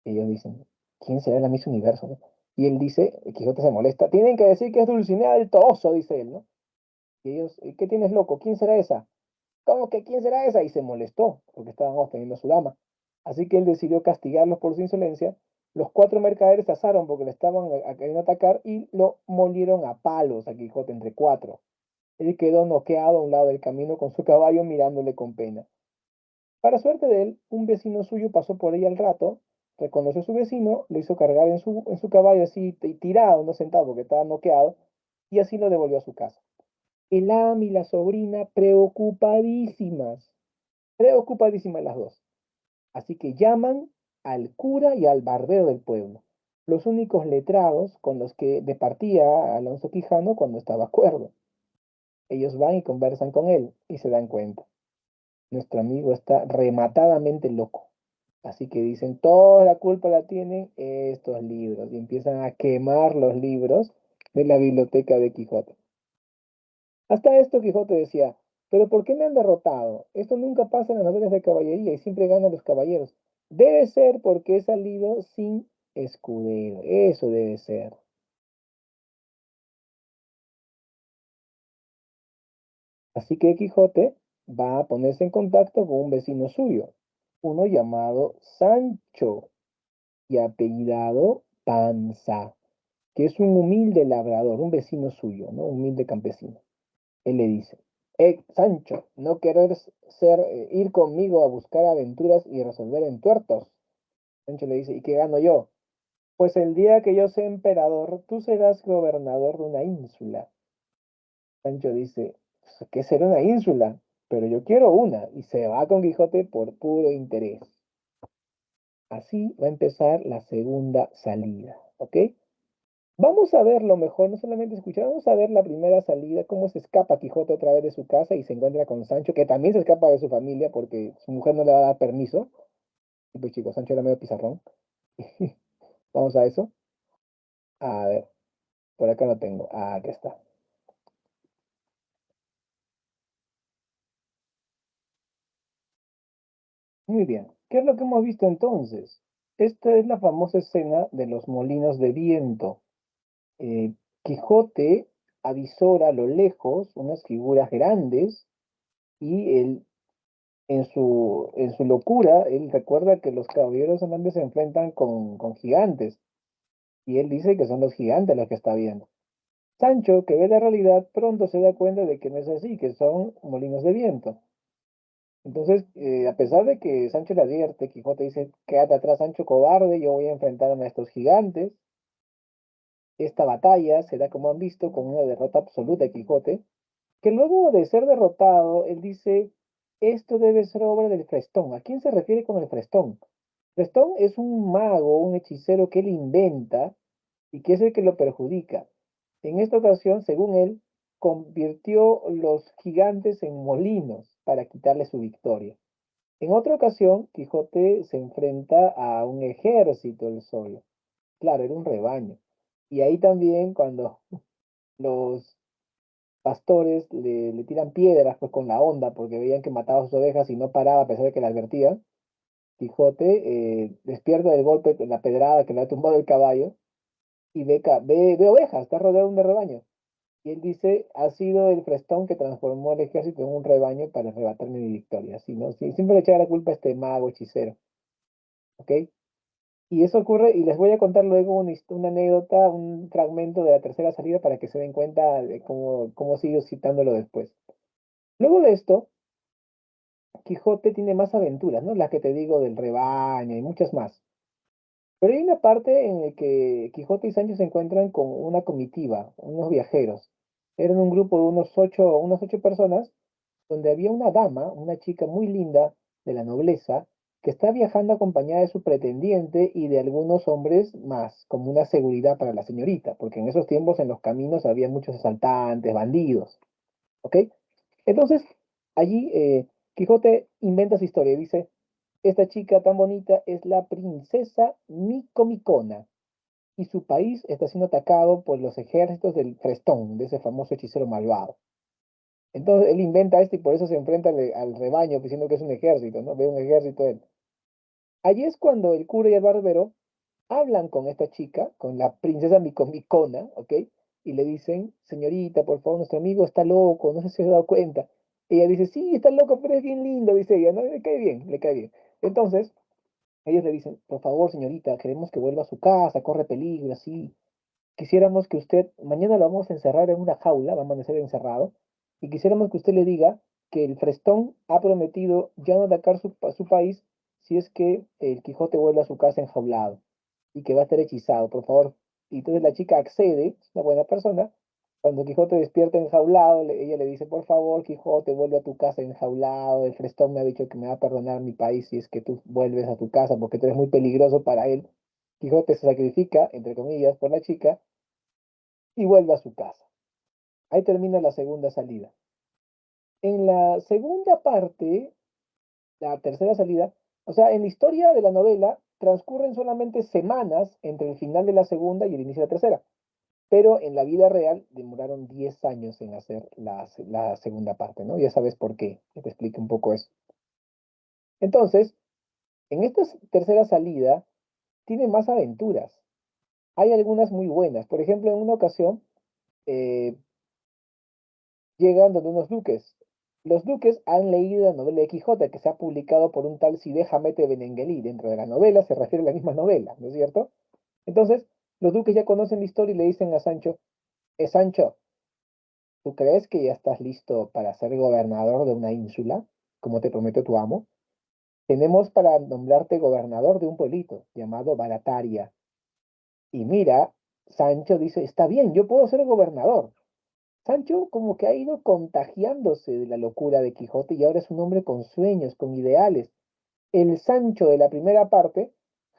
A: Y ellos dicen, ¿quién será la Miss Universo, no? Y él dice, Quijote se molesta, tienen que decir que es Dulcinea del Toboso, dice él, ¿no? Y ellos, ¿qué tienes loco? ¿Quién será esa? ¿Cómo que quién será esa? Y se molestó, porque estaban ofendiendo a su dama. Así que él decidió castigarlos por su insolencia. Los cuatro mercaderes se asaron porque le estaban queriendo atacar y lo molieron a palos a Quijote entre cuatro. Él quedó noqueado a un lado del camino con su caballo mirándole con pena. Para suerte de él, un vecino suyo pasó por ahí al rato, reconoció a su vecino, lo hizo cargar en su caballo así tirado, no sentado porque estaba noqueado, y así lo devolvió a su casa. El ama y la sobrina preocupadísimas las dos. Así que llaman al cura y al barbero del pueblo, los únicos letrados con los que departía Alonso Quijano cuando estaba cuerdo. Ellos van y conversan con él y se dan cuenta. Nuestro amigo está rematadamente loco. Así que dicen, toda la culpa la tienen estos libros y empiezan a quemar los libros de la biblioteca de Quijote. Hasta esto Quijote decía, pero ¿por qué me han derrotado? Esto nunca pasa en las novelas de caballería y siempre ganan los caballeros. Debe ser porque he salido sin escudero. Eso debe ser. Así que Quijote va a ponerse en contacto con un vecino suyo, uno llamado Sancho y apellidado Panza, que es un humilde labrador, un vecino suyo, ¿no? Un humilde campesino. Él le dice, Sancho, ¿no querés ir conmigo a buscar aventuras y resolver entuertos? Sancho le dice, ¿y qué gano yo? Pues el día que yo sea emperador, tú serás gobernador de una ínsula. Sancho dice, ¿qué será una ínsula? Pero yo quiero una, y se va con Quijote por puro interés. Así va a empezar la segunda salida, ¿ok? Vamos a ver lo mejor, no solamente escuchar, vamos a ver la primera salida, cómo se escapa Quijote otra vez de su casa y se encuentra con Sancho, que también se escapa de su familia porque su mujer no le va a dar permiso. Y pues chicos, Sancho era medio pizarrón. Vamos a eso. A ver, por acá lo tengo. Ah, aquí está. Muy bien. ¿Qué es lo que hemos visto entonces? Esta es la famosa escena de los molinos de viento. Eh, Quijote avisora a lo lejos unas figuras grandes y él, en su locura, él recuerda que los caballeros andantes se enfrentan con gigantes y él dice que son los gigantes los que está viendo. Sancho, que ve la realidad, pronto se da cuenta de que no es así, que son molinos de viento. Entonces, a pesar de que Sancho le advierte, Quijote dice, quédate atrás, Sancho cobarde, yo voy a enfrentarme a estos gigantes. Esta batalla será, como han visto, con una derrota absoluta de Quijote, que luego de ser derrotado, él dice, esto debe ser obra del Frestón. ¿A quién se refiere con el Frestón? Frestón es un mago, un hechicero que él inventa y que es el que lo perjudica. En esta ocasión, según él, convirtió los gigantes en molinos para quitarle su victoria. En otra ocasión, Quijote se enfrenta a un ejército él solo. Claro, era un rebaño. Y ahí también cuando los pastores le tiran piedras pues con la onda porque veían que mataba a sus ovejas y no paraba a pesar de que le advertían, Quijote despierta del golpe, la pedrada que le ha tumbado el caballo y ve ovejas, está rodeado de un rebaño. Y él dice, ha sido el Frestón que transformó el ejército en un rebaño para arrebatarme mi victoria. Si no, siempre le echaba la culpa a este mago hechicero. ¿Ok? Y eso ocurre, y les voy a contar luego una anécdota, un fragmento de la tercera salida para que se den cuenta de cómo sigo citándolo después. Luego de esto, Quijote tiene más aventuras, ¿no? Las que te digo del rebaño y muchas más. Pero hay una parte en la que Quijote y Sancho se encuentran con una comitiva, unos viajeros. Eran un grupo de unas ocho personas, donde había una dama, una chica muy linda de la nobleza, que está viajando acompañada de su pretendiente y de algunos hombres más, como una seguridad para la señorita, porque en esos tiempos en los caminos había muchos asaltantes, bandidos, ¿ok? Entonces, allí Quijote inventa su historia y dice, esta chica tan bonita es la princesa Micomicona y su país está siendo atacado por los ejércitos del Frestón, de ese famoso hechicero malvado. Entonces él inventa esto y por eso se enfrenta al rebaño, diciendo que es un ejército, ¿no? Ve un ejército él. Allí es cuando el cura y el barbero hablan con esta chica, con la princesa Micomicona, ¿ok? Y le dicen, señorita, por favor, nuestro amigo está loco, no sé si se ha dado cuenta. Ella dice, sí, está loco, pero es bien lindo, dice ella, ¿no? Le cae bien, le cae bien. Entonces, ellos le dicen, por favor, señorita, queremos que vuelva a su casa, corre peligro, así. Quisiéramos que usted, mañana lo vamos a encerrar en una jaula, va a amanecer encerrado, y quisiéramos que usted le diga que el Frestón ha prometido ya no atacar su país si es que el Quijote vuelve a su casa enjaulado y que va a estar hechizado, por favor. Y entonces la chica accede, es una buena persona. Cuando Quijote despierta enjaulado, ella le dice, por favor, Quijote, vuelve a tu casa enjaulado. El Frestón me ha dicho que me va a perdonar mi país si es que tú vuelves a tu casa porque tú eres muy peligroso para él. Quijote se sacrifica, entre comillas, por la chica y vuelve a su casa. Ahí termina la segunda salida. En la segunda parte, la tercera salida, o sea, en la historia de la novela transcurren solamente semanas entre el final de la segunda y el inicio de la tercera, pero en la vida real demoraron 10 años en hacer la segunda parte, ¿no? Ya sabes por qué, que te explique un poco eso. Entonces, en esta tercera salida tiene más aventuras. Hay algunas muy buenas. Por ejemplo, en una ocasión, eh, llegan donde unos duques. Los duques han leído la novela de Quijote que se ha publicado por un tal Cide Hamete Benengeli. Dentro de la novela se refiere a la misma novela, ¿no es cierto? Entonces, los duques ya conocen la historia y le dicen a Sancho, Sancho, ¿tú crees que ya estás listo para ser gobernador de una ínsula, como te prometió tu amo? Tenemos para nombrarte gobernador de un pueblito llamado Barataria. Y mira, Sancho dice, está bien, yo puedo ser gobernador. Sancho como que ha ido contagiándose de la locura de Quijote y ahora es un hombre con sueños, con ideales. El Sancho de la primera parte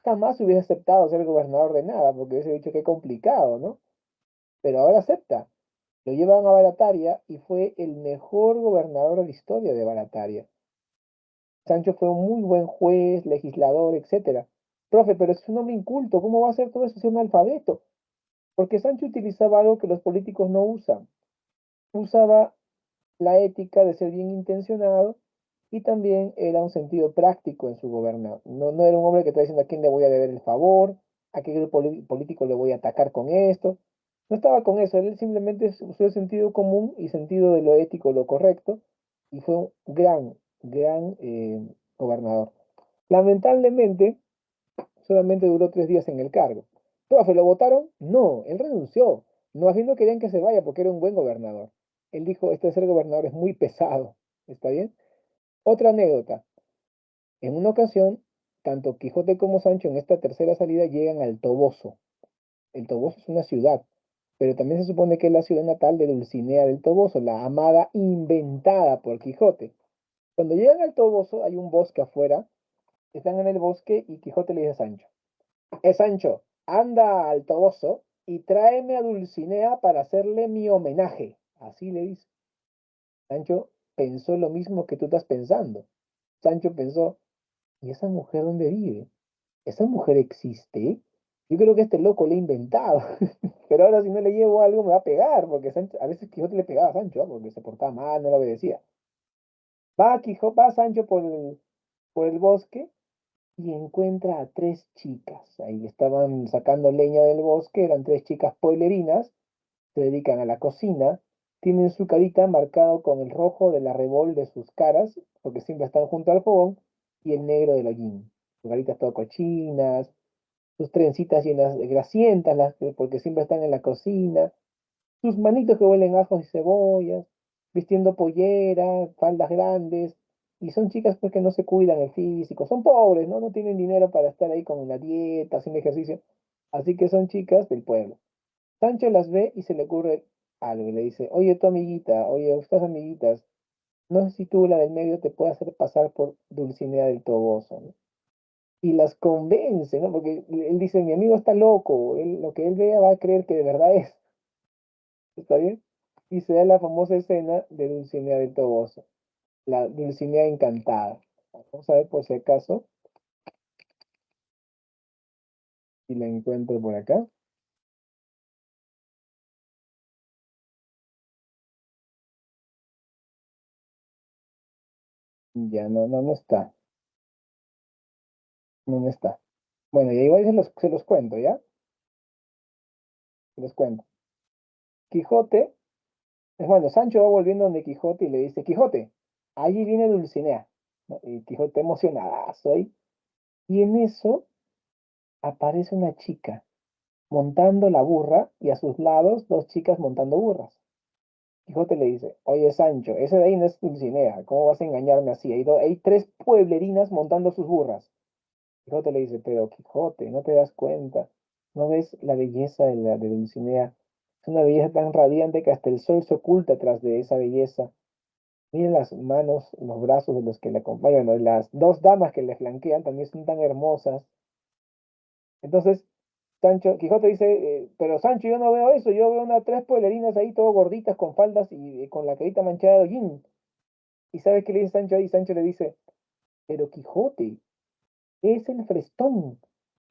A: jamás hubiera aceptado ser gobernador de nada, porque hubiese dicho que complicado, ¿no? Pero ahora acepta. Lo llevan a Barataria y fue el mejor gobernador de la historia de Barataria. Sancho fue un muy buen juez, legislador, etcétera. Profe, pero es un hombre inculto, ¿cómo va a hacer todo eso si es un alfabeto? Porque Sancho utilizaba algo que los políticos no usan. Usaba la ética de ser bien intencionado y también era un sentido práctico en su gobierno. No, no era un hombre que está diciendo a quién le voy a deber el favor, a qué grupo político le voy a atacar con esto. No estaba con eso, él simplemente usó el sentido común y sentido de lo ético, lo correcto, y fue un gran gobernador. Lamentablemente, solamente duró 3 días en el cargo. ¿Profe, lo votaron? No, él renunció. No, así no querían que se vaya porque era un buen gobernador. Él dijo, este ser gobernador es muy pesado. ¿Está bien? Otra anécdota. En una ocasión, tanto Quijote como Sancho en esta tercera salida llegan al Toboso. El Toboso es una ciudad, pero también se supone que es la ciudad natal de Dulcinea del Toboso, la amada inventada por Quijote. Cuando llegan al Toboso hay un bosque afuera, están en el bosque y Quijote le dice a Sancho, Sancho, anda al Toboso y tráeme a Dulcinea para hacerle mi homenaje. Así le dice. Sancho pensó lo mismo que tú estás pensando. Sancho pensó, ¿y esa mujer dónde vive? ¿Esa mujer existe? Yo creo que este loco le ha inventado. Pero ahora si no le llevo algo me va a pegar, porque a veces Quijote le pegaba a Sancho, ¿ah? Porque se portaba mal, no lo obedecía. Va Sancho por el bosque y encuentra a 3 chicas. Ahí estaban sacando leña del bosque, eran 3 chicas pueblerinas, se dedican a la cocina, tienen su carita marcado con el rojo de la rebol de sus caras, porque siempre están junto al fogón, y el negro del hollín. Sus caritas todas cochinas, sus trencitas llenas de grasientas, porque siempre están en la cocina, sus manitos que huelen a ajos y cebollas, vistiendo polleras, faldas grandes, y son chicas pues que no se cuidan el físico, son pobres, ¿no? No tienen dinero para estar ahí con una dieta, haciendo ejercicio, así que son chicas del pueblo. Sancho las ve y se le ocurre algo, y le dice, oye tu amiguita, oye, estas amiguitas, no sé si tú, la del medio, te puede hacer pasar por Dulcinea del Toboso, ¿no? Y las convence, ¿no? Porque él dice, mi amigo está loco, lo que él vea va a creer que de verdad es. ¿Está bien? Y se da la famosa escena de Dulcinea del Toboso, la Dulcinea encantada. Vamos a ver por si acaso, si la encuentro por acá. Ya no, no, no está. No, no está. Bueno, y igual se los cuento, ¿ya? Se los cuento. Quijote, bueno, Sancho va volviendo donde Quijote y le dice, Quijote, allí viene Dulcinea, ¿no? Y Quijote emocionada, soy. Y en eso aparece una chica montando la burra y a sus lados 2 chicas montando burras. Quijote le dice, oye Sancho, ese de ahí no es Dulcinea, ¿cómo vas a engañarme así? Hay 3 pueblerinas montando sus burras. Quijote le dice, pero Quijote, ¿no te das cuenta? ¿No ves la belleza de Dulcinea? Es una belleza tan radiante que hasta el sol se oculta tras de esa belleza. Miren las manos, los brazos de los que le acompañan, ¿no? Las 2 damas que le flanquean también son tan hermosas. Entonces, Quijote dice, pero Sancho, yo no veo eso, yo veo 3 pueblerinas ahí, todo gorditas, con faldas y con la carita manchada de hollín. ¿Y sabes qué le dice Sancho ahí? Sancho le dice, pero Quijote, es el Frestón,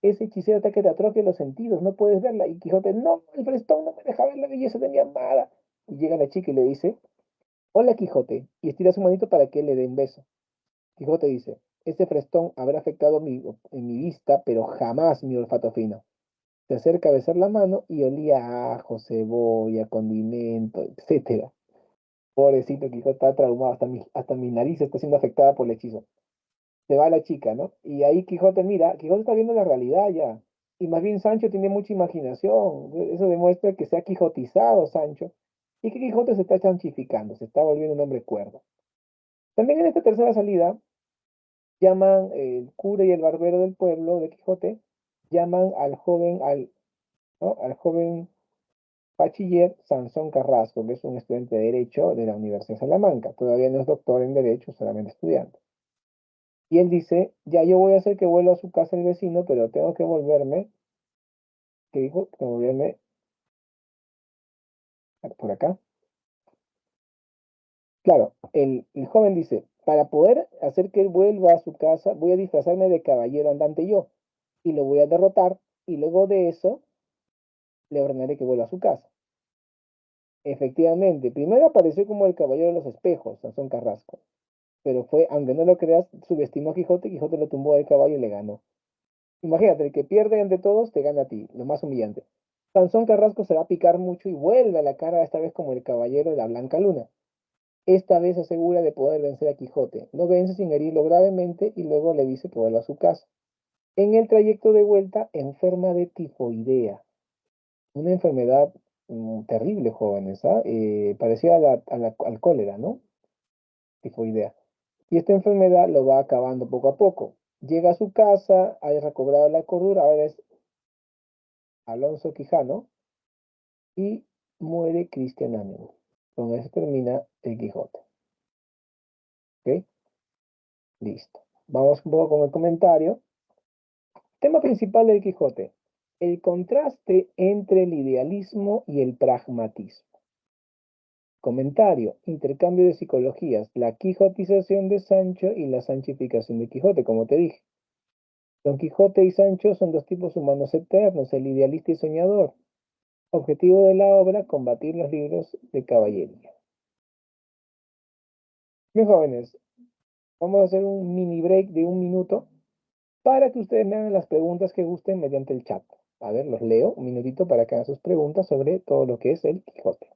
A: ese hechicero que te atrofia los sentidos, no puedes verla. Y Quijote, no, el Frestón no me deja ver la belleza de mi amada. Y llega la chica y le dice, hola Quijote, y estira su manito para que él le dé un beso. Quijote dice, ese Frestón habrá afectado en mi vista, pero jamás mi olfato fino. Se acerca a besar la mano y olía a ajo, cebolla, condimento, etcétera. Pobrecito Quijote está traumado, hasta mi nariz está siendo afectada por el hechizo. Se va la chica, ¿no? Y ahí Quijote mira, Quijote está viendo la realidad ya. Y más bien Sancho tiene mucha imaginación. Eso demuestra que se ha quijotizado Sancho y que Quijote se está chanchificando, se está volviendo un hombre cuerdo. También en esta tercera salida llaman el cura y el barbero del pueblo de Quijote, llaman al joven bachiller Sansón Carrasco, que es un estudiante de Derecho de la Universidad de Salamanca. Todavía no es doctor en Derecho, solamente estudiante. Y él dice, ya yo voy a hacer que vuelva a su casa el vecino, pero tengo que volverme, ¿qué dijo? Que volverme por acá. Claro, el joven dice, para poder hacer que él vuelva a su casa, voy a disfrazarme de caballero andante yo. y lo voy a derrotar, y luego de eso le ordenaré que vuelva a su casa. Efectivamente, primero apareció como el caballero de los espejos, Sansón Carrasco, pero fue, aunque no lo creas, subestimó a Quijote, Quijote lo tumbó del caballo y le ganó. Imagínate, el que pierde entre todos te gana a ti, lo más humillante. Sansón Carrasco se va a picar mucho y vuelve a la cara esta vez como el caballero de la Blanca Luna. Esta vez asegura de poder vencer a Quijote. Lo vence sin herirlo gravemente y luego le dice que vuelva a su casa. En el trayecto de vuelta, enferma de tifoidea, una enfermedad terrible, jóvenes, ¿ah? Parecida al cólera, ¿no? Tifoidea. Y esta enfermedad lo va acabando poco a poco. Llega a su casa, ha recobrado la cordura, ahora es Alonso Quijano, y muere Cristian Ánimo. Con eso termina el Quijote. ¿Ok? Listo. Vamos un poco con el comentario. Tema principal del Quijote. El contraste entre el idealismo y el pragmatismo. Comentario. Intercambio de psicologías. La quijotización de Sancho y la sanchificación de Quijote, como te dije. Don Quijote y Sancho son dos tipos humanos eternos, el idealista y soñador. Objetivo de la obra, combatir los libros de caballería. Bien, jóvenes, vamos a hacer un mini break de 1 minuto para que ustedes me hagan las preguntas que gusten mediante el chat. A ver, los leo 1 minutito para que hagan sus preguntas sobre todo lo que es el Quijote.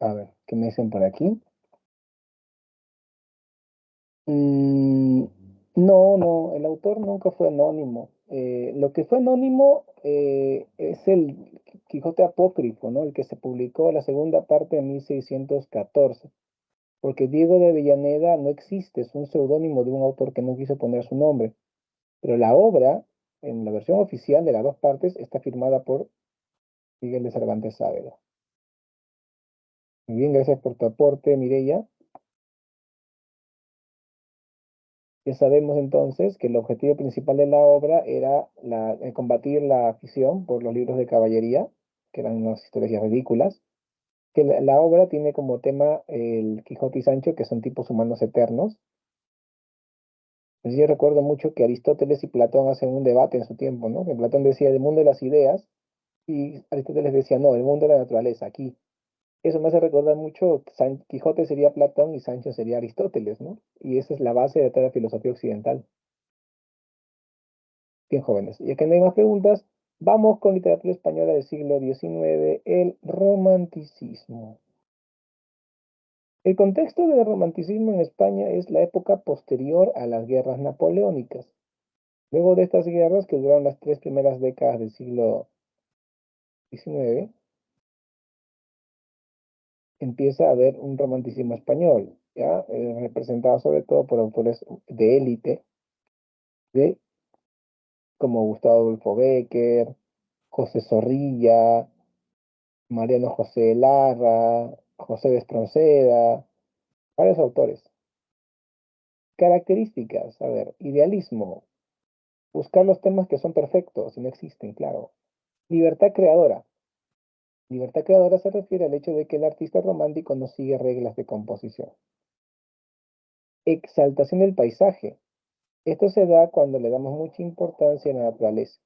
A: A ver, ¿qué me dicen por aquí? Mm, no, no, el autor nunca fue anónimo. Lo que fue anónimo es el Quijote apócrifo, ¿no? El que se publicó la segunda parte en 1614. Porque Diego de Avellaneda no existe, es un seudónimo de un autor que no quiso poner su nombre. Pero la obra, en la versión oficial de las dos partes, está firmada por Miguel de Cervantes Saavedra. Muy bien, gracias por tu aporte, Mireya. Ya sabemos entonces que el objetivo principal de la obra era combatir la afición por los libros de caballería, que eran unas historias ridículas, que la obra tiene como tema el Quijote y Sancho, que son tipos humanos eternos. Pues yo recuerdo mucho que Aristóteles y Platón hacen un debate en su tiempo, ¿no? Que Platón decía el mundo de las ideas y Aristóteles decía, no, el mundo de la naturaleza, aquí. Eso me hace recordar mucho, Quijote sería Platón y Sancho sería Aristóteles, ¿no? Y esa es la base de toda la filosofía occidental. Bien, jóvenes. Ya que no hay más preguntas, vamos con literatura española del siglo XIX, el romanticismo. El contexto del romanticismo en España es la época posterior a las guerras napoleónicas. Luego de estas guerras, que duraron las 3 primeras décadas del siglo XIX, empieza a haber un romanticismo español, ¿ya? Representado sobre todo por autores de élite, de, como Gustavo Adolfo Bécquer, José Zorrilla, Mariano José de Larra, José de Espronceda, varios autores. Características, a ver, idealismo, buscar los temas que son perfectos y no existen, claro. Libertad creadora. Libertad creadora se refiere al hecho de que el artista romántico no sigue reglas de composición. Exaltación del paisaje. Esto se da cuando le damos mucha importancia a la naturaleza.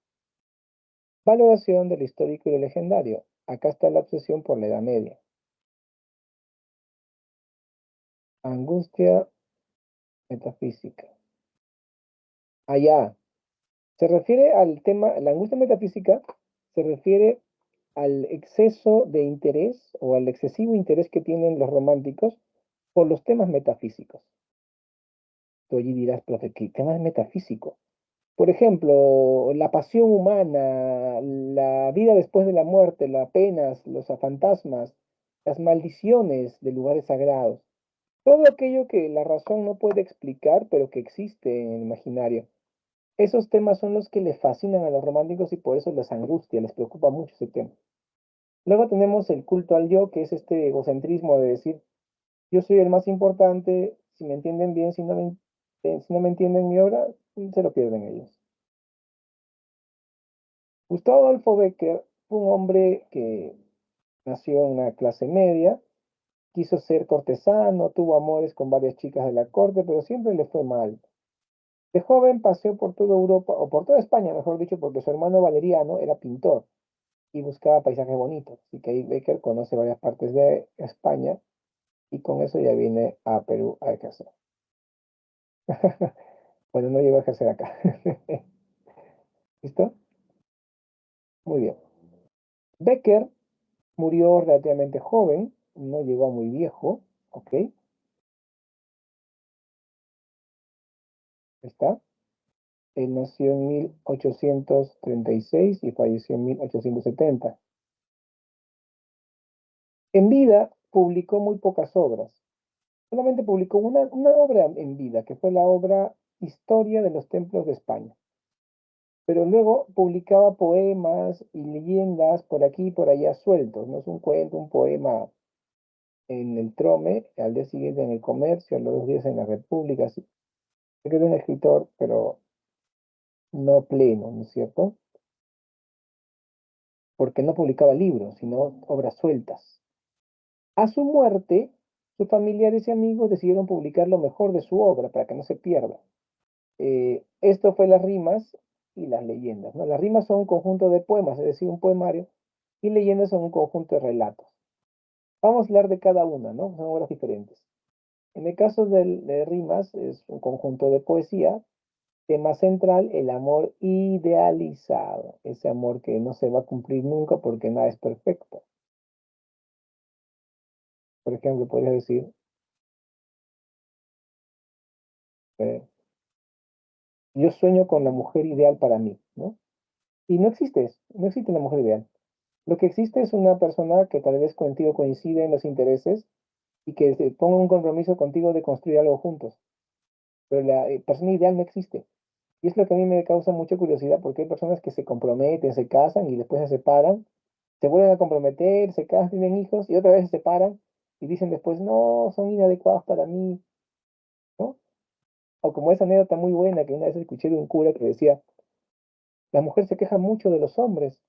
A: Valoración de lo histórico y lo legendario. Acá está la obsesión por la Edad Media. Angustia metafísica. Allá. Se refiere al tema, la angustia metafísica se refiere al exceso de interés o al excesivo interés que tienen los románticos por los temas metafísicos. Tú allí dirás, profe, ¿qué tema es metafísico? Por ejemplo, la pasión humana, la vida después de la muerte, las penas, los fantasmas, las maldiciones de lugares sagrados. Todo aquello que la razón no puede explicar, pero que existe en el imaginario. Esos temas son los que les fascinan a los románticos y por eso les angustia, les preocupa mucho ese tema. Luego tenemos el culto al yo, que es este egocentrismo de decir, yo soy el más importante, si me entienden bien, si no me entienden mi obra, se lo pierden ellos. Gustavo Adolfo Bécquer fue un hombre que nació en una clase media, quiso ser cortesano, tuvo amores con varias chicas de la corte, pero siempre le fue mal. De joven paseó por toda Europa, o por toda España, mejor dicho, porque su hermano Valeriano era pintor y buscaba paisajes bonitos. Así que ahí Bécquer conoce varias partes de España y con eso ya viene a Perú a ejercer. Bueno, no llegó a ejercer acá. ¿Listo? Muy bien. Becker murió relativamente joven, no llegó a muy viejo, ¿ok? ¿Está? Él nació en 1836 y falleció en 1870. En vida publicó muy pocas obras. Solamente publicó una obra en vida, que fue la obra Historia de los Templos de España. Pero luego publicaba poemas y leyendas por aquí y por allá sueltos. No es un cuento, un poema en el Trome, al día siguiente en el Comercio, a los 2 días en la República. Sí. Sé que era un escritor, pero no pleno, ¿no es cierto? Porque no publicaba libros, sino obras sueltas. A su muerte, sus familiares y amigos decidieron publicar lo mejor de su obra para que no se pierda. Esto fue las rimas y las leyendas, ¿no? Las rimas son un conjunto de poemas, es decir, un poemario, y leyendas son un conjunto de relatos. Vamos a hablar de cada una, ¿no? Son obras diferentes. En el caso de rimas, es un conjunto de poesía. Tema central, el amor idealizado, ese amor que no se va a cumplir nunca porque nada es perfecto. Por ejemplo, podría decir, eh, yo sueño con la mujer ideal para mí, ¿no? Y no existe eso, no existe la mujer ideal. Lo que existe es una persona que tal vez contigo coincide en los intereses y que se ponga un compromiso contigo de construir algo juntos. Pero la persona ideal no existe. Y es lo que a mí me causa mucha curiosidad porque hay personas que se comprometen, se casan y después se separan, se vuelven a comprometer, se casan, tienen hijos y otra vez se separan y dicen después, no, son inadecuados para mí, ¿no? O como esa anécdota muy buena que una vez escuché de un cura que decía, la mujer se queja mucho de los hombres.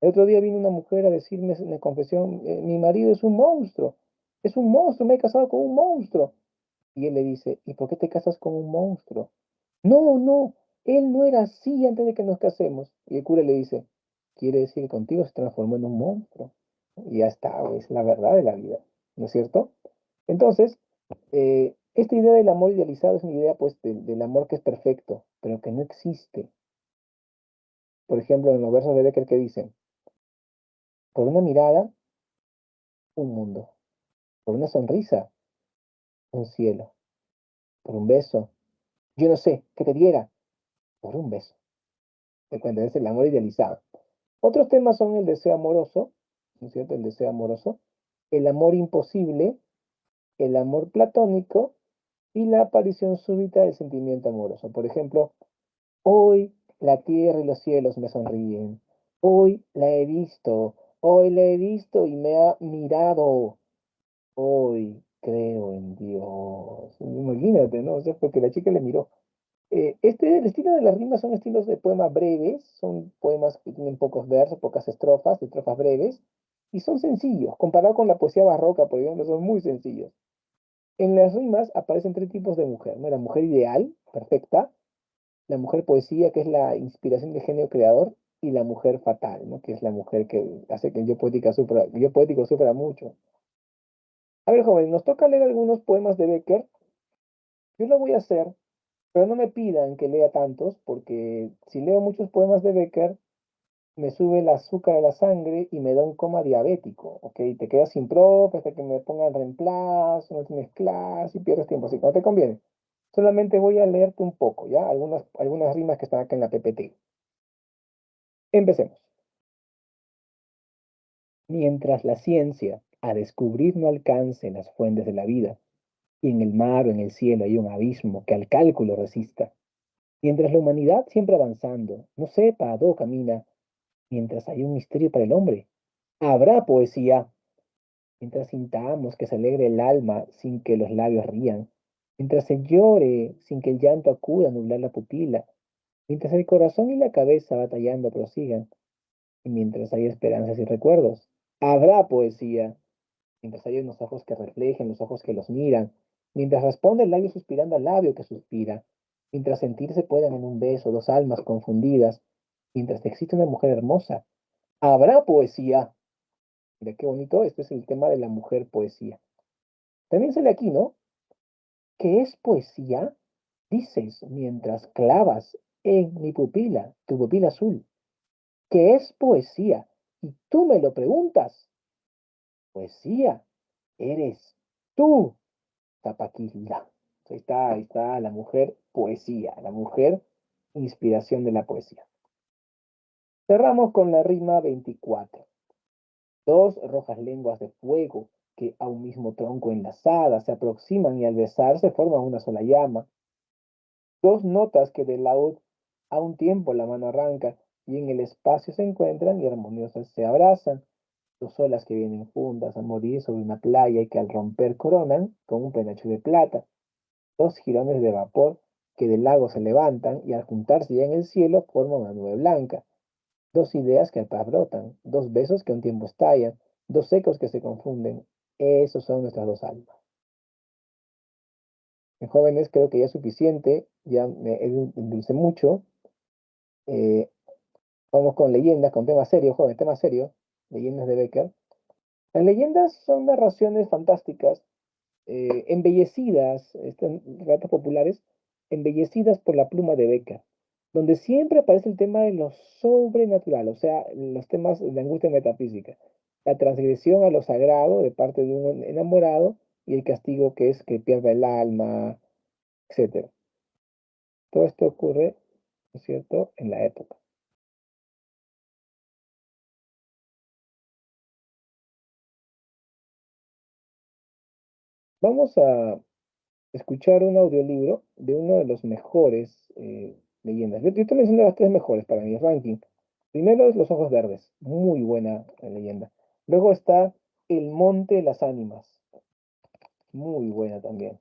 A: El otro día vino una mujer a decirme en la confesión, mi marido es un monstruo, me he casado con un monstruo. Y él le dice, ¿y por qué te casas con un monstruo? No, no, él no era así antes de que nos casemos. Y el cura le dice, quiere decir que contigo se transformó en un monstruo. Y ya está, es la verdad de la vida, ¿no es cierto? Entonces, esta idea del amor idealizado es una idea, pues, del amor que es perfecto, pero que no existe. Por ejemplo, en los versos de Becker que dicen, por una mirada, un mundo, por una sonrisa, un cielo, por un beso, yo no sé, qué te diera, por un beso. Te cuenta, es el amor idealizado. Otros temas son el deseo amoroso, ¿no es cierto? El deseo amoroso, el amor imposible, el amor platónico y la aparición súbita del sentimiento amoroso. Por ejemplo, hoy la tierra y los cielos me sonríen. Hoy la he visto y me ha mirado. Hoy creo en Dios. Imagínate, imagínate, ¿no? O sea, porque la chica le miró. El estilo de las rimas son estilos de poemas breves, son poemas que tienen pocos versos, pocas estrofas breves, y son sencillos, comparado con la poesía barroca, por ejemplo, son muy sencillos. En las rimas aparecen tres tipos de mujer, ¿no? La mujer ideal, perfecta, la mujer poesía, que es la inspiración del genio creador, y la mujer fatal, ¿no? Que es la mujer que hace que el yo poético sufra mucho. A ver, joven, nos toca leer algunos poemas de Becker. Yo lo voy a hacer, pero no me pidan que lea tantos, porque si leo muchos poemas de Becker, me sube el azúcar a la sangre y me da un coma diabético, ¿ok? Te quedas sin profe hasta que me pongan reemplazo, no tienes clase y pierdes tiempo, así que no te conviene. Solamente voy a leerte un poco, ¿ya? Algunas rimas que están acá en la PPT. Empecemos. Mientras la ciencia a descubrir no alcance las fuentes de la vida, y en el mar o en el cielo hay un abismo que al cálculo resista, mientras la humanidad siempre avanzando no sepa a dónde camina, mientras hay un misterio para el hombre, habrá poesía. Mientras sintamos que se alegre el alma sin que los labios rían, mientras se llore sin que el llanto acuda a nublar la pupila, mientras el corazón y la cabeza batallando prosigan, y mientras hay esperanzas y recuerdos, habrá poesía. Mientras hay unos ojos que reflejen los ojos que los miran, mientras responde el labio suspirando al labio que suspira, mientras sentirse puedan en un beso dos almas confundidas, mientras existe una mujer hermosa, habrá poesía. Mira qué bonito, este es el tema de la mujer poesía. También sale aquí, ¿no? ¿Qué es poesía? Dices mientras clavas en mi pupila, tu pupila azul. ¿Qué es poesía? Y tú me lo preguntas. Poesía, eres tú, Zapaquilla. Ahí está la mujer poesía, la mujer inspiración de la poesía. Cerramos con la rima 24. Dos rojas lenguas de fuego que a un mismo tronco enlazadas se aproximan y al besarse forman una sola llama. Dos notas que del laúd a un tiempo la mano arranca y en el espacio se encuentran y armoniosas se abrazan. Dos olas que vienen juntas a morir sobre una playa y que al romper coronan con un penacho de plata. Dos jirones de vapor que del lago se levantan y al juntarse ya en el cielo forman una nube blanca. Dos ideas que al paz brotan, dos besos que a un tiempo estallan, dos ecos que se confunden. Esos son nuestras dos almas. En jóvenes creo que ya es suficiente, ya me endulcé mucho. Eh, Vamos con leyendas, con temas serios, joven, tema serio, leyendas de Becker. Las leyendas son narraciones fantásticas, embellecidas, relatos populares, embellecidas por la pluma de Becker, donde siempre aparece el tema de lo sobrenatural, o sea, los temas de angustia metafísica, la transgresión a lo sagrado de parte de un enamorado y el castigo que es que pierda el alma, etcétera. Todo esto ocurre, ¿no es cierto?, en la época. Vamos a escuchar un audiolibro de uno de los mejores leyendas. Yo te menciono las tres mejores para mi ranking. Primero es Los Ojos Verdes, muy buena leyenda. Luego está El Monte de las Ánimas, muy buena también.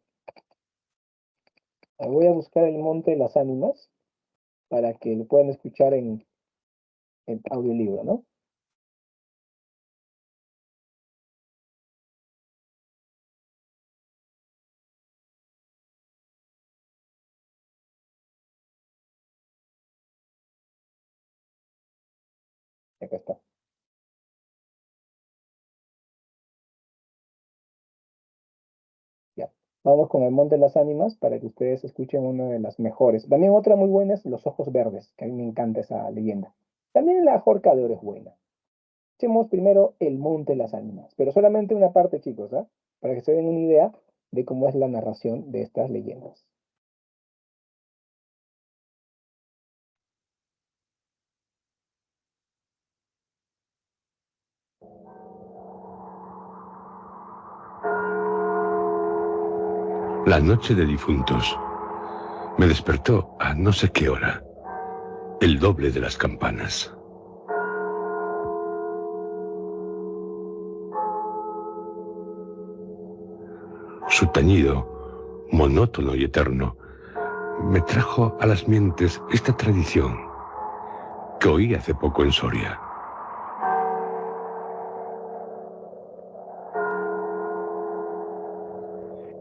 A: Voy a buscar El Monte de las Ánimas para que lo puedan escuchar en audiolibro, ¿no? Acá está. Ya. Vamos con El Monte de las Ánimas para que ustedes escuchen una de las mejores. También otra muy buena es Los Ojos Verdes, que a mí me encanta esa leyenda. También La Jorca de Oro es buena. Escuchemos primero El Monte de las Ánimas, pero solamente una parte, chicos, ¿ah? Para que se den una idea de cómo es la narración de estas leyendas.
B: La noche de difuntos me despertó a no sé qué hora, el doble de las campanas. Su tañido monótono y eterno, me trajo a las mientes esta tradición que oí hace poco en Soria.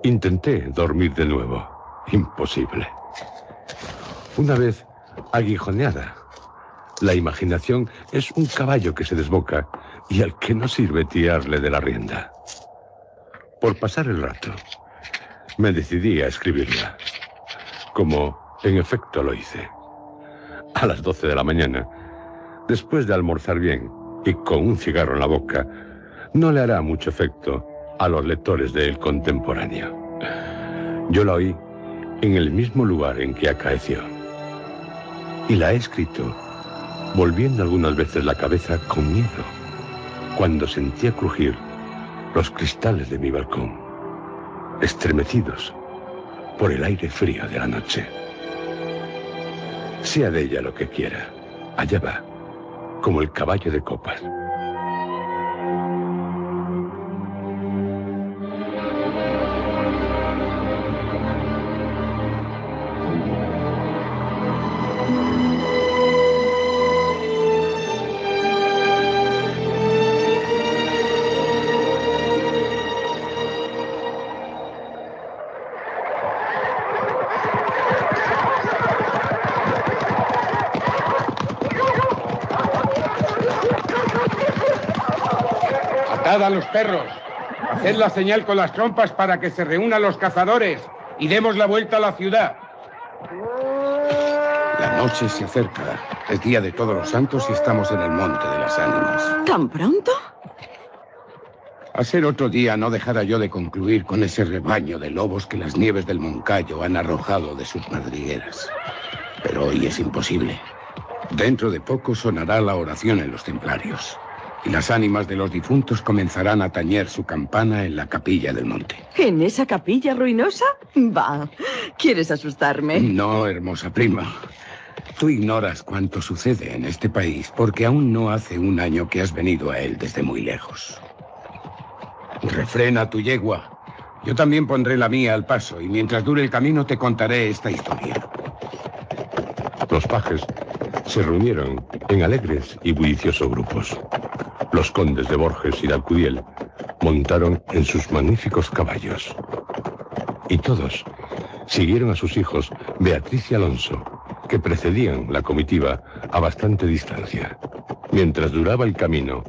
B: Intenté dormir de nuevo. Imposible. Una vez aguijoneada, la imaginación es un caballo que se desboca y al que no sirve tirarle de la rienda. Por pasar el rato, me decidí a escribirla, como en efecto lo hice. A las 12 de la mañana, después de almorzar bien y con un cigarro en la boca, no le hará mucho efecto a los lectores de El Contemporáneo. Yo la oí en el mismo lugar en que acaeció. Y la he escrito volviendo algunas veces la cabeza con miedo, cuando sentía crujir los cristales de mi balcón, estremecidos por el aire frío de la noche. Sea de ella lo que quiera, allá va, como el caballo de copas.
C: A los perros, haced la señal con las trompas para que se reúnan los cazadores y demos la vuelta a la ciudad. La noche se acerca, es día de Todos los Santos y estamos en el Monte de las Ánimas.
D: ¿Tan pronto?
C: A ser otro día no dejara yo de concluir con ese rebaño de lobos que las nieves del Moncayo han arrojado de sus madrigueras. Pero hoy es imposible. Dentro de poco sonará la oración en los templarios. Y las ánimas de los difuntos comenzarán a tañer su campana en la capilla del monte.
D: ¿En esa capilla ruinosa? Va, ¿quieres asustarme?
C: No, hermosa prima. Tú ignoras cuánto sucede en este país porque aún no hace un año que has venido a él desde muy lejos. Refrena tu yegua. Yo también pondré la mía al paso y mientras dure el camino te contaré esta historia.
B: Los pajes se reunieron en alegres y bulliciosos grupos. Los condes de Borges y de Alcudiel montaron en sus magníficos caballos. Y todos siguieron a sus hijos Beatriz y Alonso, que precedían la comitiva a bastante distancia. Mientras duraba el camino,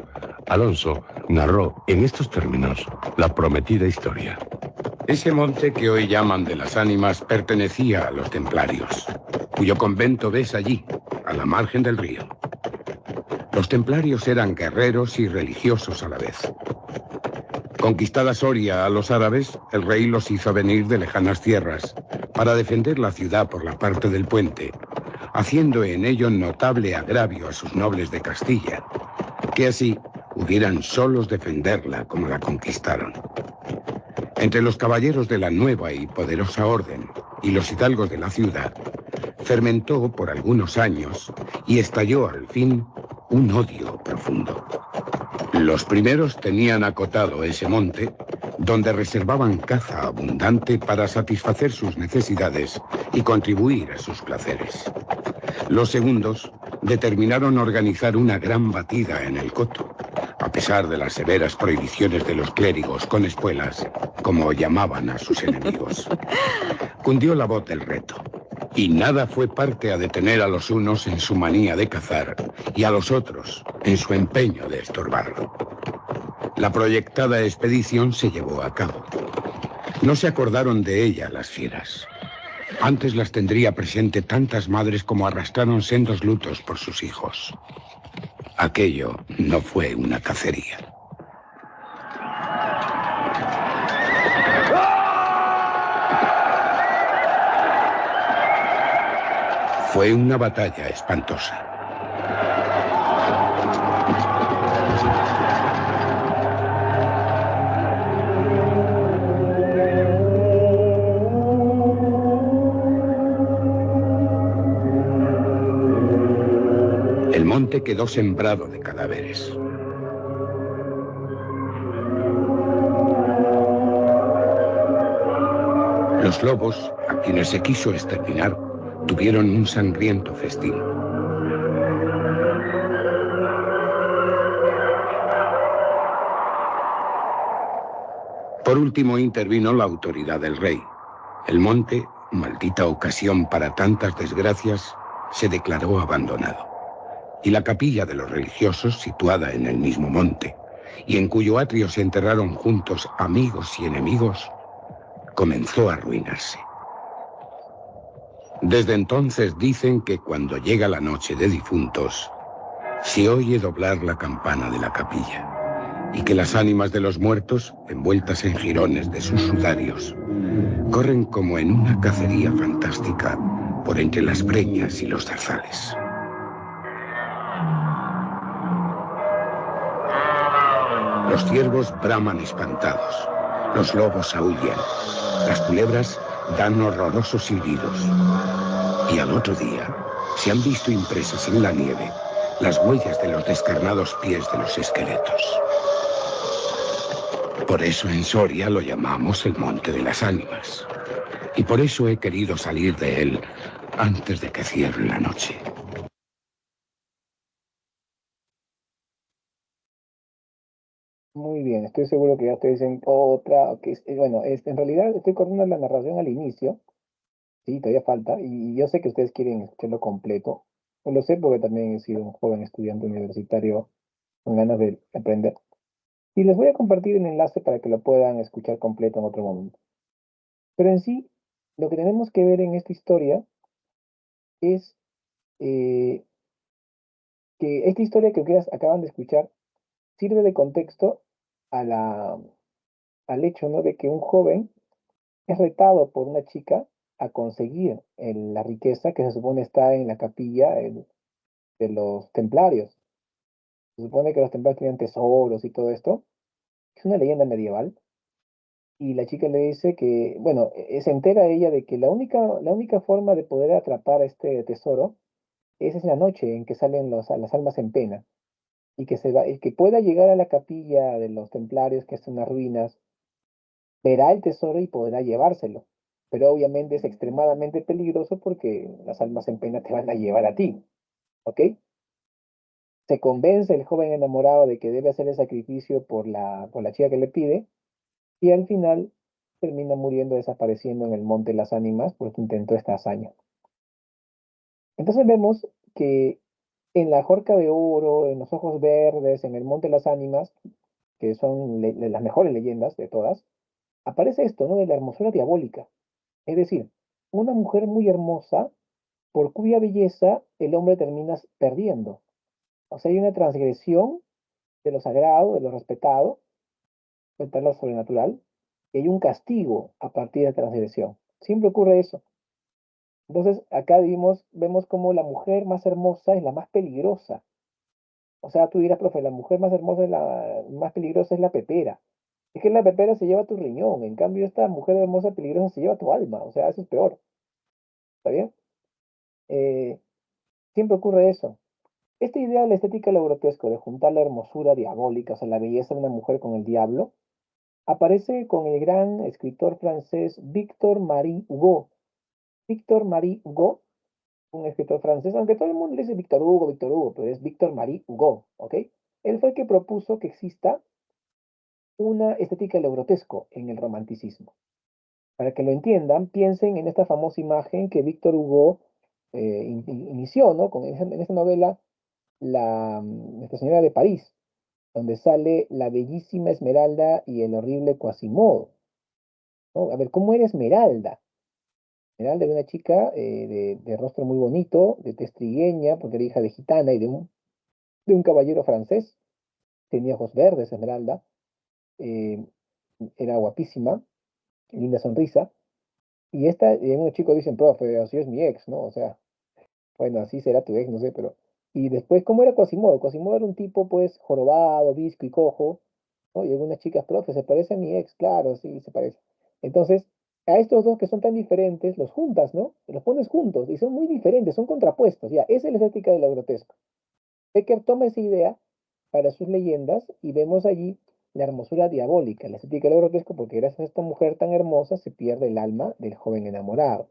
B: Alonso narró en estos términos la prometida historia.
C: Ese monte que hoy llaman de las Ánimas pertenecía a los templarios, cuyo convento ves allí, a la margen del río. Los templarios eran guerreros y religiosos a la vez. Conquistada Soria a los árabes, el rey los hizo venir de lejanas tierras para defender la ciudad por la parte del puente, haciendo en ello notable agravio a sus nobles de Castilla, que así pudieran solos defenderla como la conquistaron. Entre los caballeros de la nueva y poderosa orden y los hidalgos de la ciudad, fermentó por algunos años y estalló al fin un odio profundo. Los primeros tenían acotado ese monte, donde reservaban caza abundante para satisfacer sus necesidades y contribuir a sus placeres. Los segundos determinaron organizar una gran batida en el coto, a pesar de las severas prohibiciones de los clérigos con espuelas, como llamaban a sus enemigos. Cundió la voz del reto. Y nada fue parte a detener a los unos en su manía de cazar y a los otros en su empeño de estorbarlo. La proyectada expedición se llevó a cabo. No se acordaron de ella las fieras. Antes las tendría presente tantas madres como arrastraron sendos lutos por sus hijos. Aquello no fue una cacería. Fue una batalla espantosa. El monte quedó sembrado de cadáveres. Los lobos, a quienes se quiso exterminar, tuvieron un sangriento festín. Por último intervino la autoridad del rey. El monte, maldita ocasión para tantas desgracias, se declaró abandonado. Y la capilla de los religiosos, situada en el mismo monte, y en cuyo atrio se enterraron juntos amigos y enemigos, comenzó a arruinarse. Desde entonces dicen que cuando llega la noche de difuntos, se oye doblar la campana de la capilla, y que las ánimas de los muertos, envueltas en jirones de sus sudarios, corren como en una cacería fantástica por entre las breñas y los zarzales. Los ciervos braman espantados, los lobos aúllan, las culebras dan horrorosos silbidos. Y al otro día se han visto impresas en la nieve las huellas de los descarnados pies de los esqueletos. Por eso en Soria lo llamamos el Monte de las Ánimas. Y por eso he querido salir de él antes de que cierre la noche.
A: Muy bien, estoy seguro que ya ustedes dicen otra, bueno, en realidad estoy corriendo la narración al inicio, sí, todavía falta, y yo sé que ustedes quieren escucharlo completo, lo sé porque también he sido un joven estudiante universitario con ganas de aprender, y les voy a compartir el enlace para que lo puedan escuchar completo en otro momento. Pero en sí, lo que tenemos que ver en esta historia es eh, que esta historia que ustedes acaban de escuchar sirve de contexto a al hecho, ¿no?, de que un joven es retado por una chica a conseguir la riqueza que se supone está en la capilla de los templarios. Se supone que los templarios tenían tesoros y todo esto. Es una leyenda medieval. Y la chica le dice que, bueno, se entera ella de que la única forma de poder atrapar este tesoro es en la noche en que salen las almas en pena. Y que, y que pueda llegar a la capilla de los templarios, que son unas ruinas, verá el tesoro y podrá llevárselo. Pero obviamente es extremadamente peligroso porque las almas en pena te van a llevar a ti, ¿ok? Se convence el joven enamorado de que debe hacer el sacrificio por la chica que le pide y al final termina muriendo, desapareciendo en el Monte de las Ánimas porque intentó esta hazaña. Entonces vemos que en la Jorca de Oro, en los Ojos Verdes, en el Monte de las Ánimas, que son las mejores leyendas de todas, aparece esto, ¿no?, de la hermosura diabólica. Es decir, una mujer muy hermosa por cuya belleza el hombre termina perdiendo. O sea, hay una transgresión de lo sagrado, de lo respetado, frente a lo sobrenatural, y hay un castigo a partir de la transgresión. Siempre ocurre eso. Entonces, acá vemos como la mujer más hermosa es la más peligrosa. O sea, tú dirás, profe, la mujer más hermosa es más peligrosa es la pepera. Es que la pepera se lleva tu riñón, en cambio esta mujer hermosa peligrosa se lleva tu alma, o sea, eso es peor. ¿Está bien? Eh, Siempre ocurre eso. Esta idea de la estética de lo grotesco, de juntar la hermosura diabólica, o sea, la belleza de una mujer con el diablo, aparece con el gran escritor francés Victor-Marie Hugo. Victor-Marie Hugo, un escritor francés, aunque todo el mundo le dice Victor Hugo, pero es Victor-Marie Hugo, ¿ok? Él fue el que propuso que exista una estética de lo grotesco en el romanticismo. Para que lo entiendan, piensen en esta famosa imagen que Victor Hugo inició, ¿no?, en esa novela, Nuestra Señora de París, donde sale la bellísima Esmeralda y el horrible Quasimodo, ¿no? A ver, ¿cómo era Esmeralda? Esmeralda era una chica de rostro muy bonito, de tez trigueña, porque era hija de gitana y de un caballero francés. Tenía ojos verdes, Esmeralda. eh, Era guapísima, linda sonrisa. Y unos chicos dicen, profe, así es mi ex, ¿no? O sea, bueno, así será tu ex, no sé, pero... Y después, ¿cómo era Quasimodo? Quasimodo era un tipo, pues, jorobado, visco y cojo, ¿no? Y algunas chicas, profe, se parece a mi ex, claro, sí, se parece. Entonces, a estos dos que son tan diferentes, los juntas, ¿no? Los pones juntos y son muy diferentes, son contrapuestos, ya, esa es la estética de lo grotesco. Becker toma esa idea para sus leyendas y vemos allí la hermosura diabólica, la estética de lo grotesco, porque gracias a esta mujer tan hermosa se pierde el alma del joven enamorado.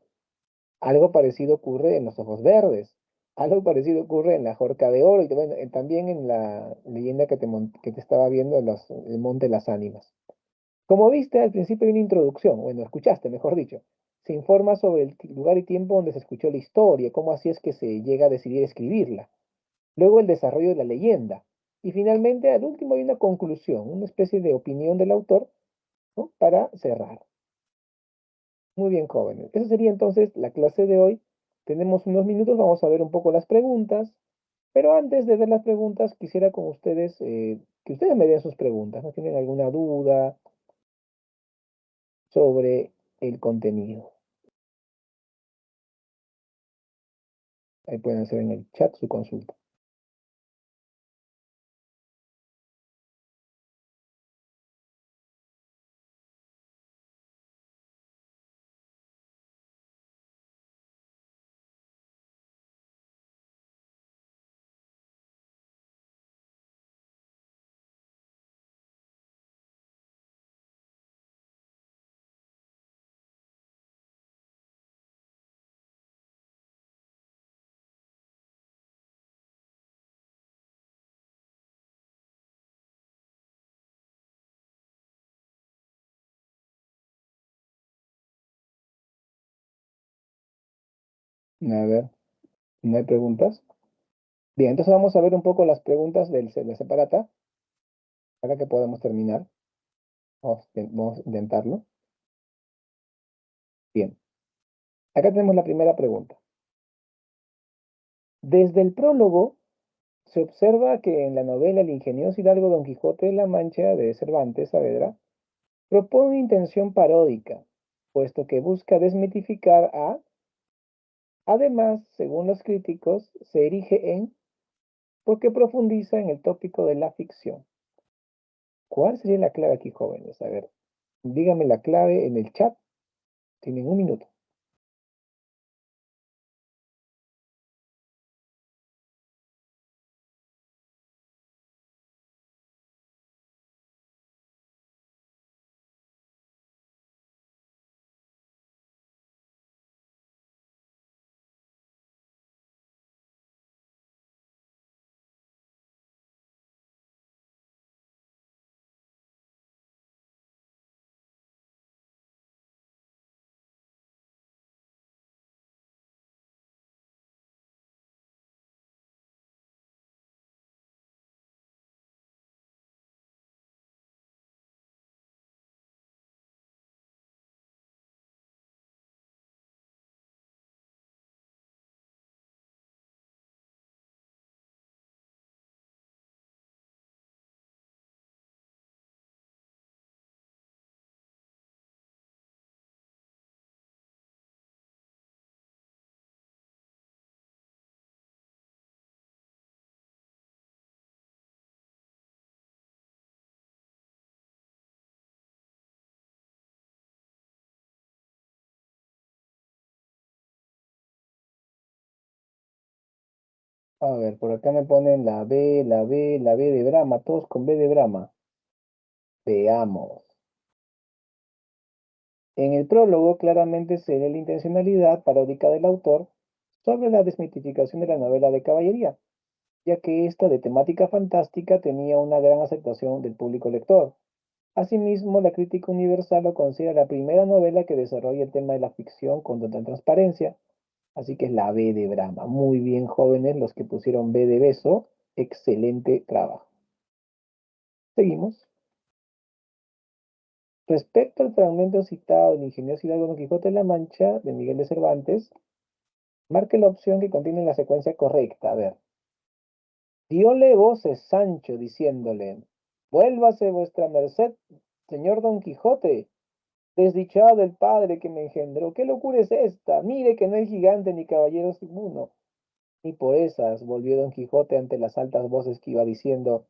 A: Algo parecido ocurre en los ojos verdes, algo parecido ocurre en la Jorca de Oro y bueno, también en la leyenda que te estaba viendo, el Monte de las Ánimas. Como viste, al principio hay una introducción, bueno, escuchaste, mejor dicho. Se informa sobre el lugar y tiempo donde se escuchó la historia, cómo así es que se llega a decidir escribirla. Luego el desarrollo de la leyenda. Y finalmente, al último, hay una conclusión, una especie de opinión del autor, ¿no? Para cerrar. Muy bien, jóvenes. Esa sería entonces la clase de hoy. Tenemos unos minutos, vamos a ver un poco las preguntas. Pero antes de ver las preguntas, quisiera con ustedes que ustedes me den sus preguntas. ¿No tienen alguna duda sobre el contenido? Ahí pueden hacer en el chat su consulta. A ver, ¿no hay preguntas? Bien, entonces vamos a ver un poco las preguntas de separata para que podamos terminar. Vamos a intentarlo. Bien, acá tenemos la primera pregunta. Desde el prólogo se observa que en la novela El ingenioso hidalgo Don Quijote de la Mancha de Cervantes Saavedra propone una intención paródica, puesto que busca desmitificar a, además, según los críticos, se erige en, porque profundiza en el tópico de la ficción. ¿Cuál sería la clave aquí, jóvenes? A ver, díganme la clave en el chat. Tienen un minuto. A ver, por acá me ponen la B, la B, la B de Brahma, todos con B de Brahma. Veamos. En el prólogo claramente se ve la intencionalidad paródica del autor sobre la desmitificación de la novela de caballería, ya que esta de temática fantástica tenía una gran aceptación del público lector. Asimismo, la crítica universal lo considera la primera novela que desarrolla el tema de la ficción con total transparencia, así que es la B de Brahma. Muy bien, jóvenes, los que pusieron B de beso, excelente trabajo. Seguimos. Respecto al fragmento citado del ingenioso hidalgo Don Quijote de la Mancha de Miguel de Cervantes, marque la opción que contiene la secuencia correcta. A ver. Diole voces Sancho diciéndole, vuélvase vuestra merced, señor Don Quijote, desdichado el padre que me engendró. ¿Qué locura es esta? Mire que no hay gigante ni caballero ninguno. Y por esas volvió Don Quijote ante las altas voces que iba diciendo,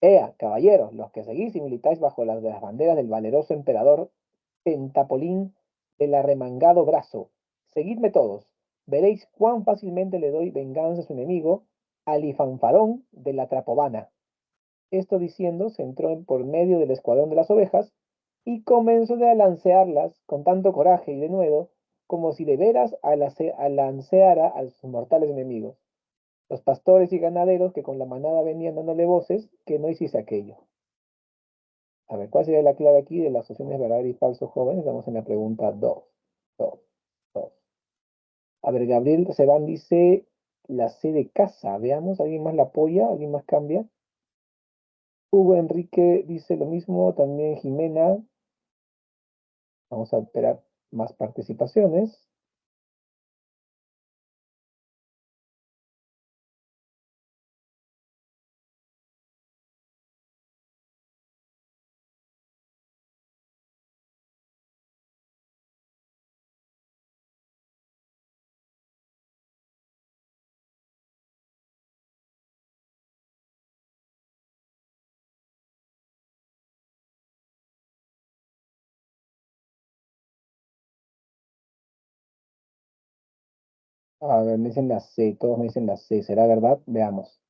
A: ea, caballeros, los que seguís y militáis bajo las de las banderas del valeroso emperador Pentapolín del arremangado brazo, seguidme todos, veréis cuán fácilmente le doy venganza a su enemigo, Alifanfarón de la Trapobana. Esto diciendo, se entró por medio del escuadrón de las ovejas y comenzó a lancearlas con tanto coraje y denuedo, como si de veras alanceara a sus mortales enemigos. Los pastores y ganaderos que con la manada venían dándole voces, que no hiciese aquello. A ver, ¿cuál sería la clave aquí de las opciones verdadero y falso, jóvenes? Estamos en la pregunta 2. 2, 2. A ver, Gabriel Sebán dice la C de casa. Veamos, ¿alguien más la apoya? ¿Alguien más cambia? Hugo Enrique dice lo mismo, también Jimena. Vamos a esperar más participaciones. A ver, me dicen la C, todos me dicen la C, ¿será verdad? Veamos.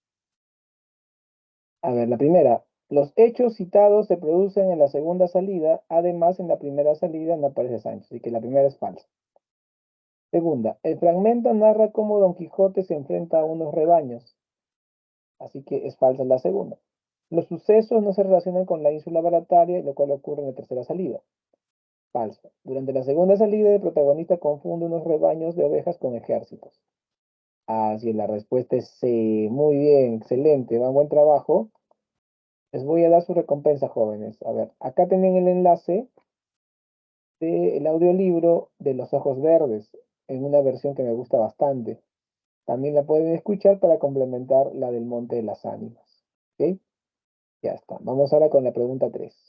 A: A ver, la primera. Los hechos citados se producen en la segunda salida, además en la primera salida no aparece Sancho, así que la primera es falsa. Segunda, el fragmento narra cómo Don Quijote se enfrenta a unos rebaños, así que es falsa la segunda. Los sucesos no se relacionan con la ínsula Barataria, lo cual ocurre en la tercera salida. Falso. Durante la segunda salida, el protagonista confunde unos rebaños de ovejas con ejércitos. Así la respuesta es sí. Muy bien, excelente, va, buen trabajo. Les voy a dar su recompensa, jóvenes. A ver, acá tienen el enlace del audiolibro de Los Ojos Verdes, en una versión que me gusta bastante. También la pueden escuchar para complementar la del Monte de las Ánimas. ¿Ok? Ya está. Vamos ahora con la pregunta 3.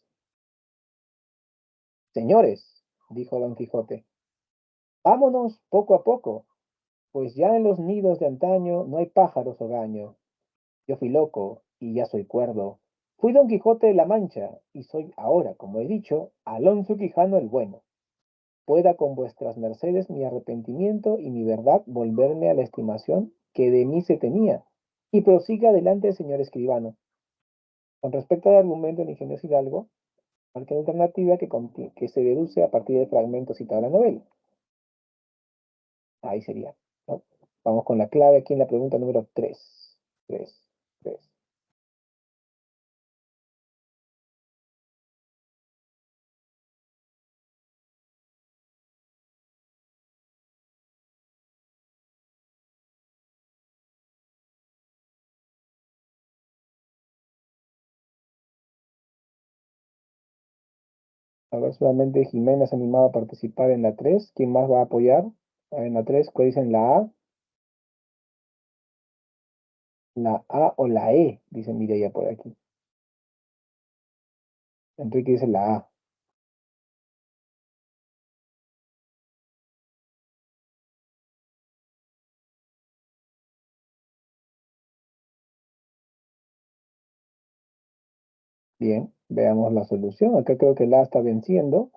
A: Señores, dijo Don Quijote, vámonos poco a poco, pues ya en los nidos de antaño no hay pájaros hogaño. Yo fui loco y ya soy cuerdo. Fui Don Quijote de la Mancha y soy ahora, como he dicho, Alonso Quijano el Bueno. Pueda con vuestras mercedes mi arrepentimiento y mi verdad volverme a la estimación que de mí se tenía. Y prosiga adelante, señor escribano. Con respecto al argumento del ingenioso Hidalgo, marque la alternativa que se deduce a partir del fragmento citado en la novela. Ahí sería, ¿no? Vamos con la clave aquí en la pregunta número 3. 3, 3. A ver, solamente Jimena se ha animado a participar en la 3. ¿Quién más va a apoyar? A ver, en la 3, ¿cuál dicen la A? La A o la E, dice Mireia por aquí. Enrique dice la A. Bien, veamos la solución. Acá creo que la A está venciendo.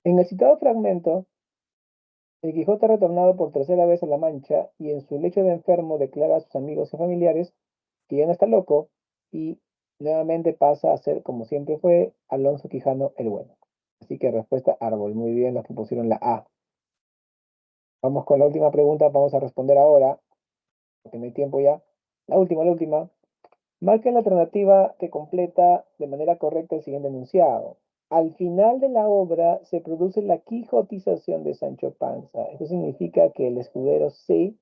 A: En el citado fragmento, el Quijote ha retornado por tercera vez a La Mancha y en su lecho de enfermo declara a sus amigos y familiares que ya no está loco y nuevamente pasa a ser, como siempre fue, Alonso Quijano el Bueno. Así que respuesta árbol. Muy bien los que pusieron la A. Vamos con la última pregunta, vamos a responder ahora, porque no hay tiempo ya. La última, la última. Marquen la alternativa que completa de manera correcta el siguiente enunciado. Al final de la obra se produce la quijotización de Sancho Panza. Eso significa que el escudero C,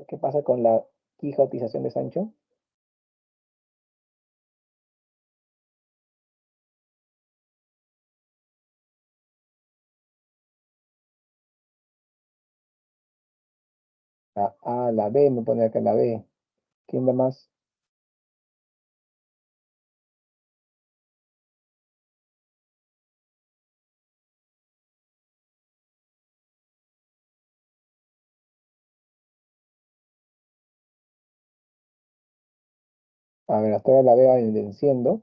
A: ¿qué pasa con la quijotización de Sancho? La A, la B, me pone acá la B. ¿Quién da más? A ver, hasta ahora la B va venciendo.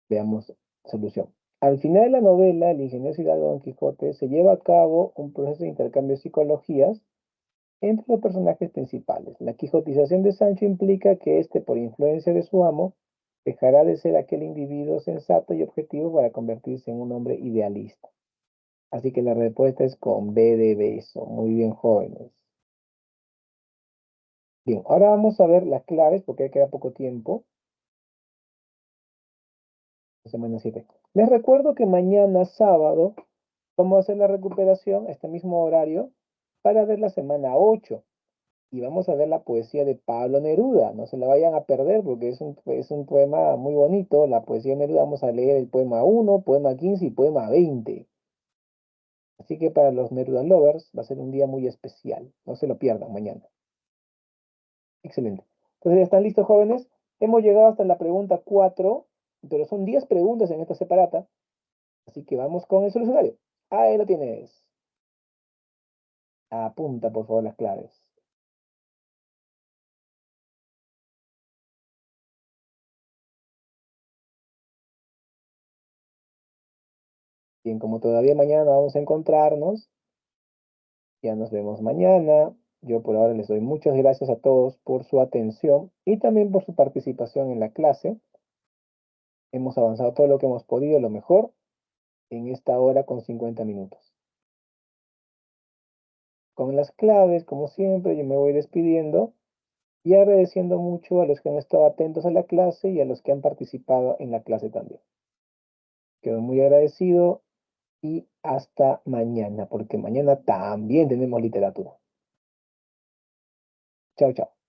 A: Veamos solución. Al final de la novela, el ingenioso hidalgo Don Quijote se lleva a cabo un proceso de intercambio de psicologías entre los personajes principales. La quijotización de Sancho implica que éste, por influencia de su amo, dejará de ser aquel individuo sensato y objetivo para convertirse en un hombre idealista. Así que la respuesta es con B de beso. Muy bien, jóvenes. Bien, ahora vamos a ver las claves porque queda poco tiempo. Semana 7. Les recuerdo que mañana sábado vamos a hacer la recuperación a este mismo horario para ver la semana 8 y vamos a ver la poesía de Pablo Neruda. No se la vayan a perder porque es un poema muy bonito. La poesía de Neruda, vamos a leer el poema 1, poema 15 y poema 20. Así que para los Neruda Lovers va a ser un día muy especial. No se lo pierdan mañana. Excelente. Entonces, ¿ya están listos, jóvenes? Hemos llegado hasta la pregunta 4, pero son 10 preguntas en esta separata. Así que vamos con el solucionario. Ahí lo tienes. Apunta, por favor, las claves. Bien, como todavía mañana vamos a encontrarnos, ya nos vemos mañana. Yo por ahora les doy muchas gracias a todos por su atención y también por su participación en la clase. Hemos avanzado todo lo que hemos podido, lo mejor, en esta hora con 50 minutos. Con las claves, como siempre, yo me voy despidiendo y agradeciendo mucho a los que han estado atentos a la clase y a los que han participado en la clase también. Quedo muy agradecido y hasta mañana, porque mañana también tenemos literatura. Chao, chao.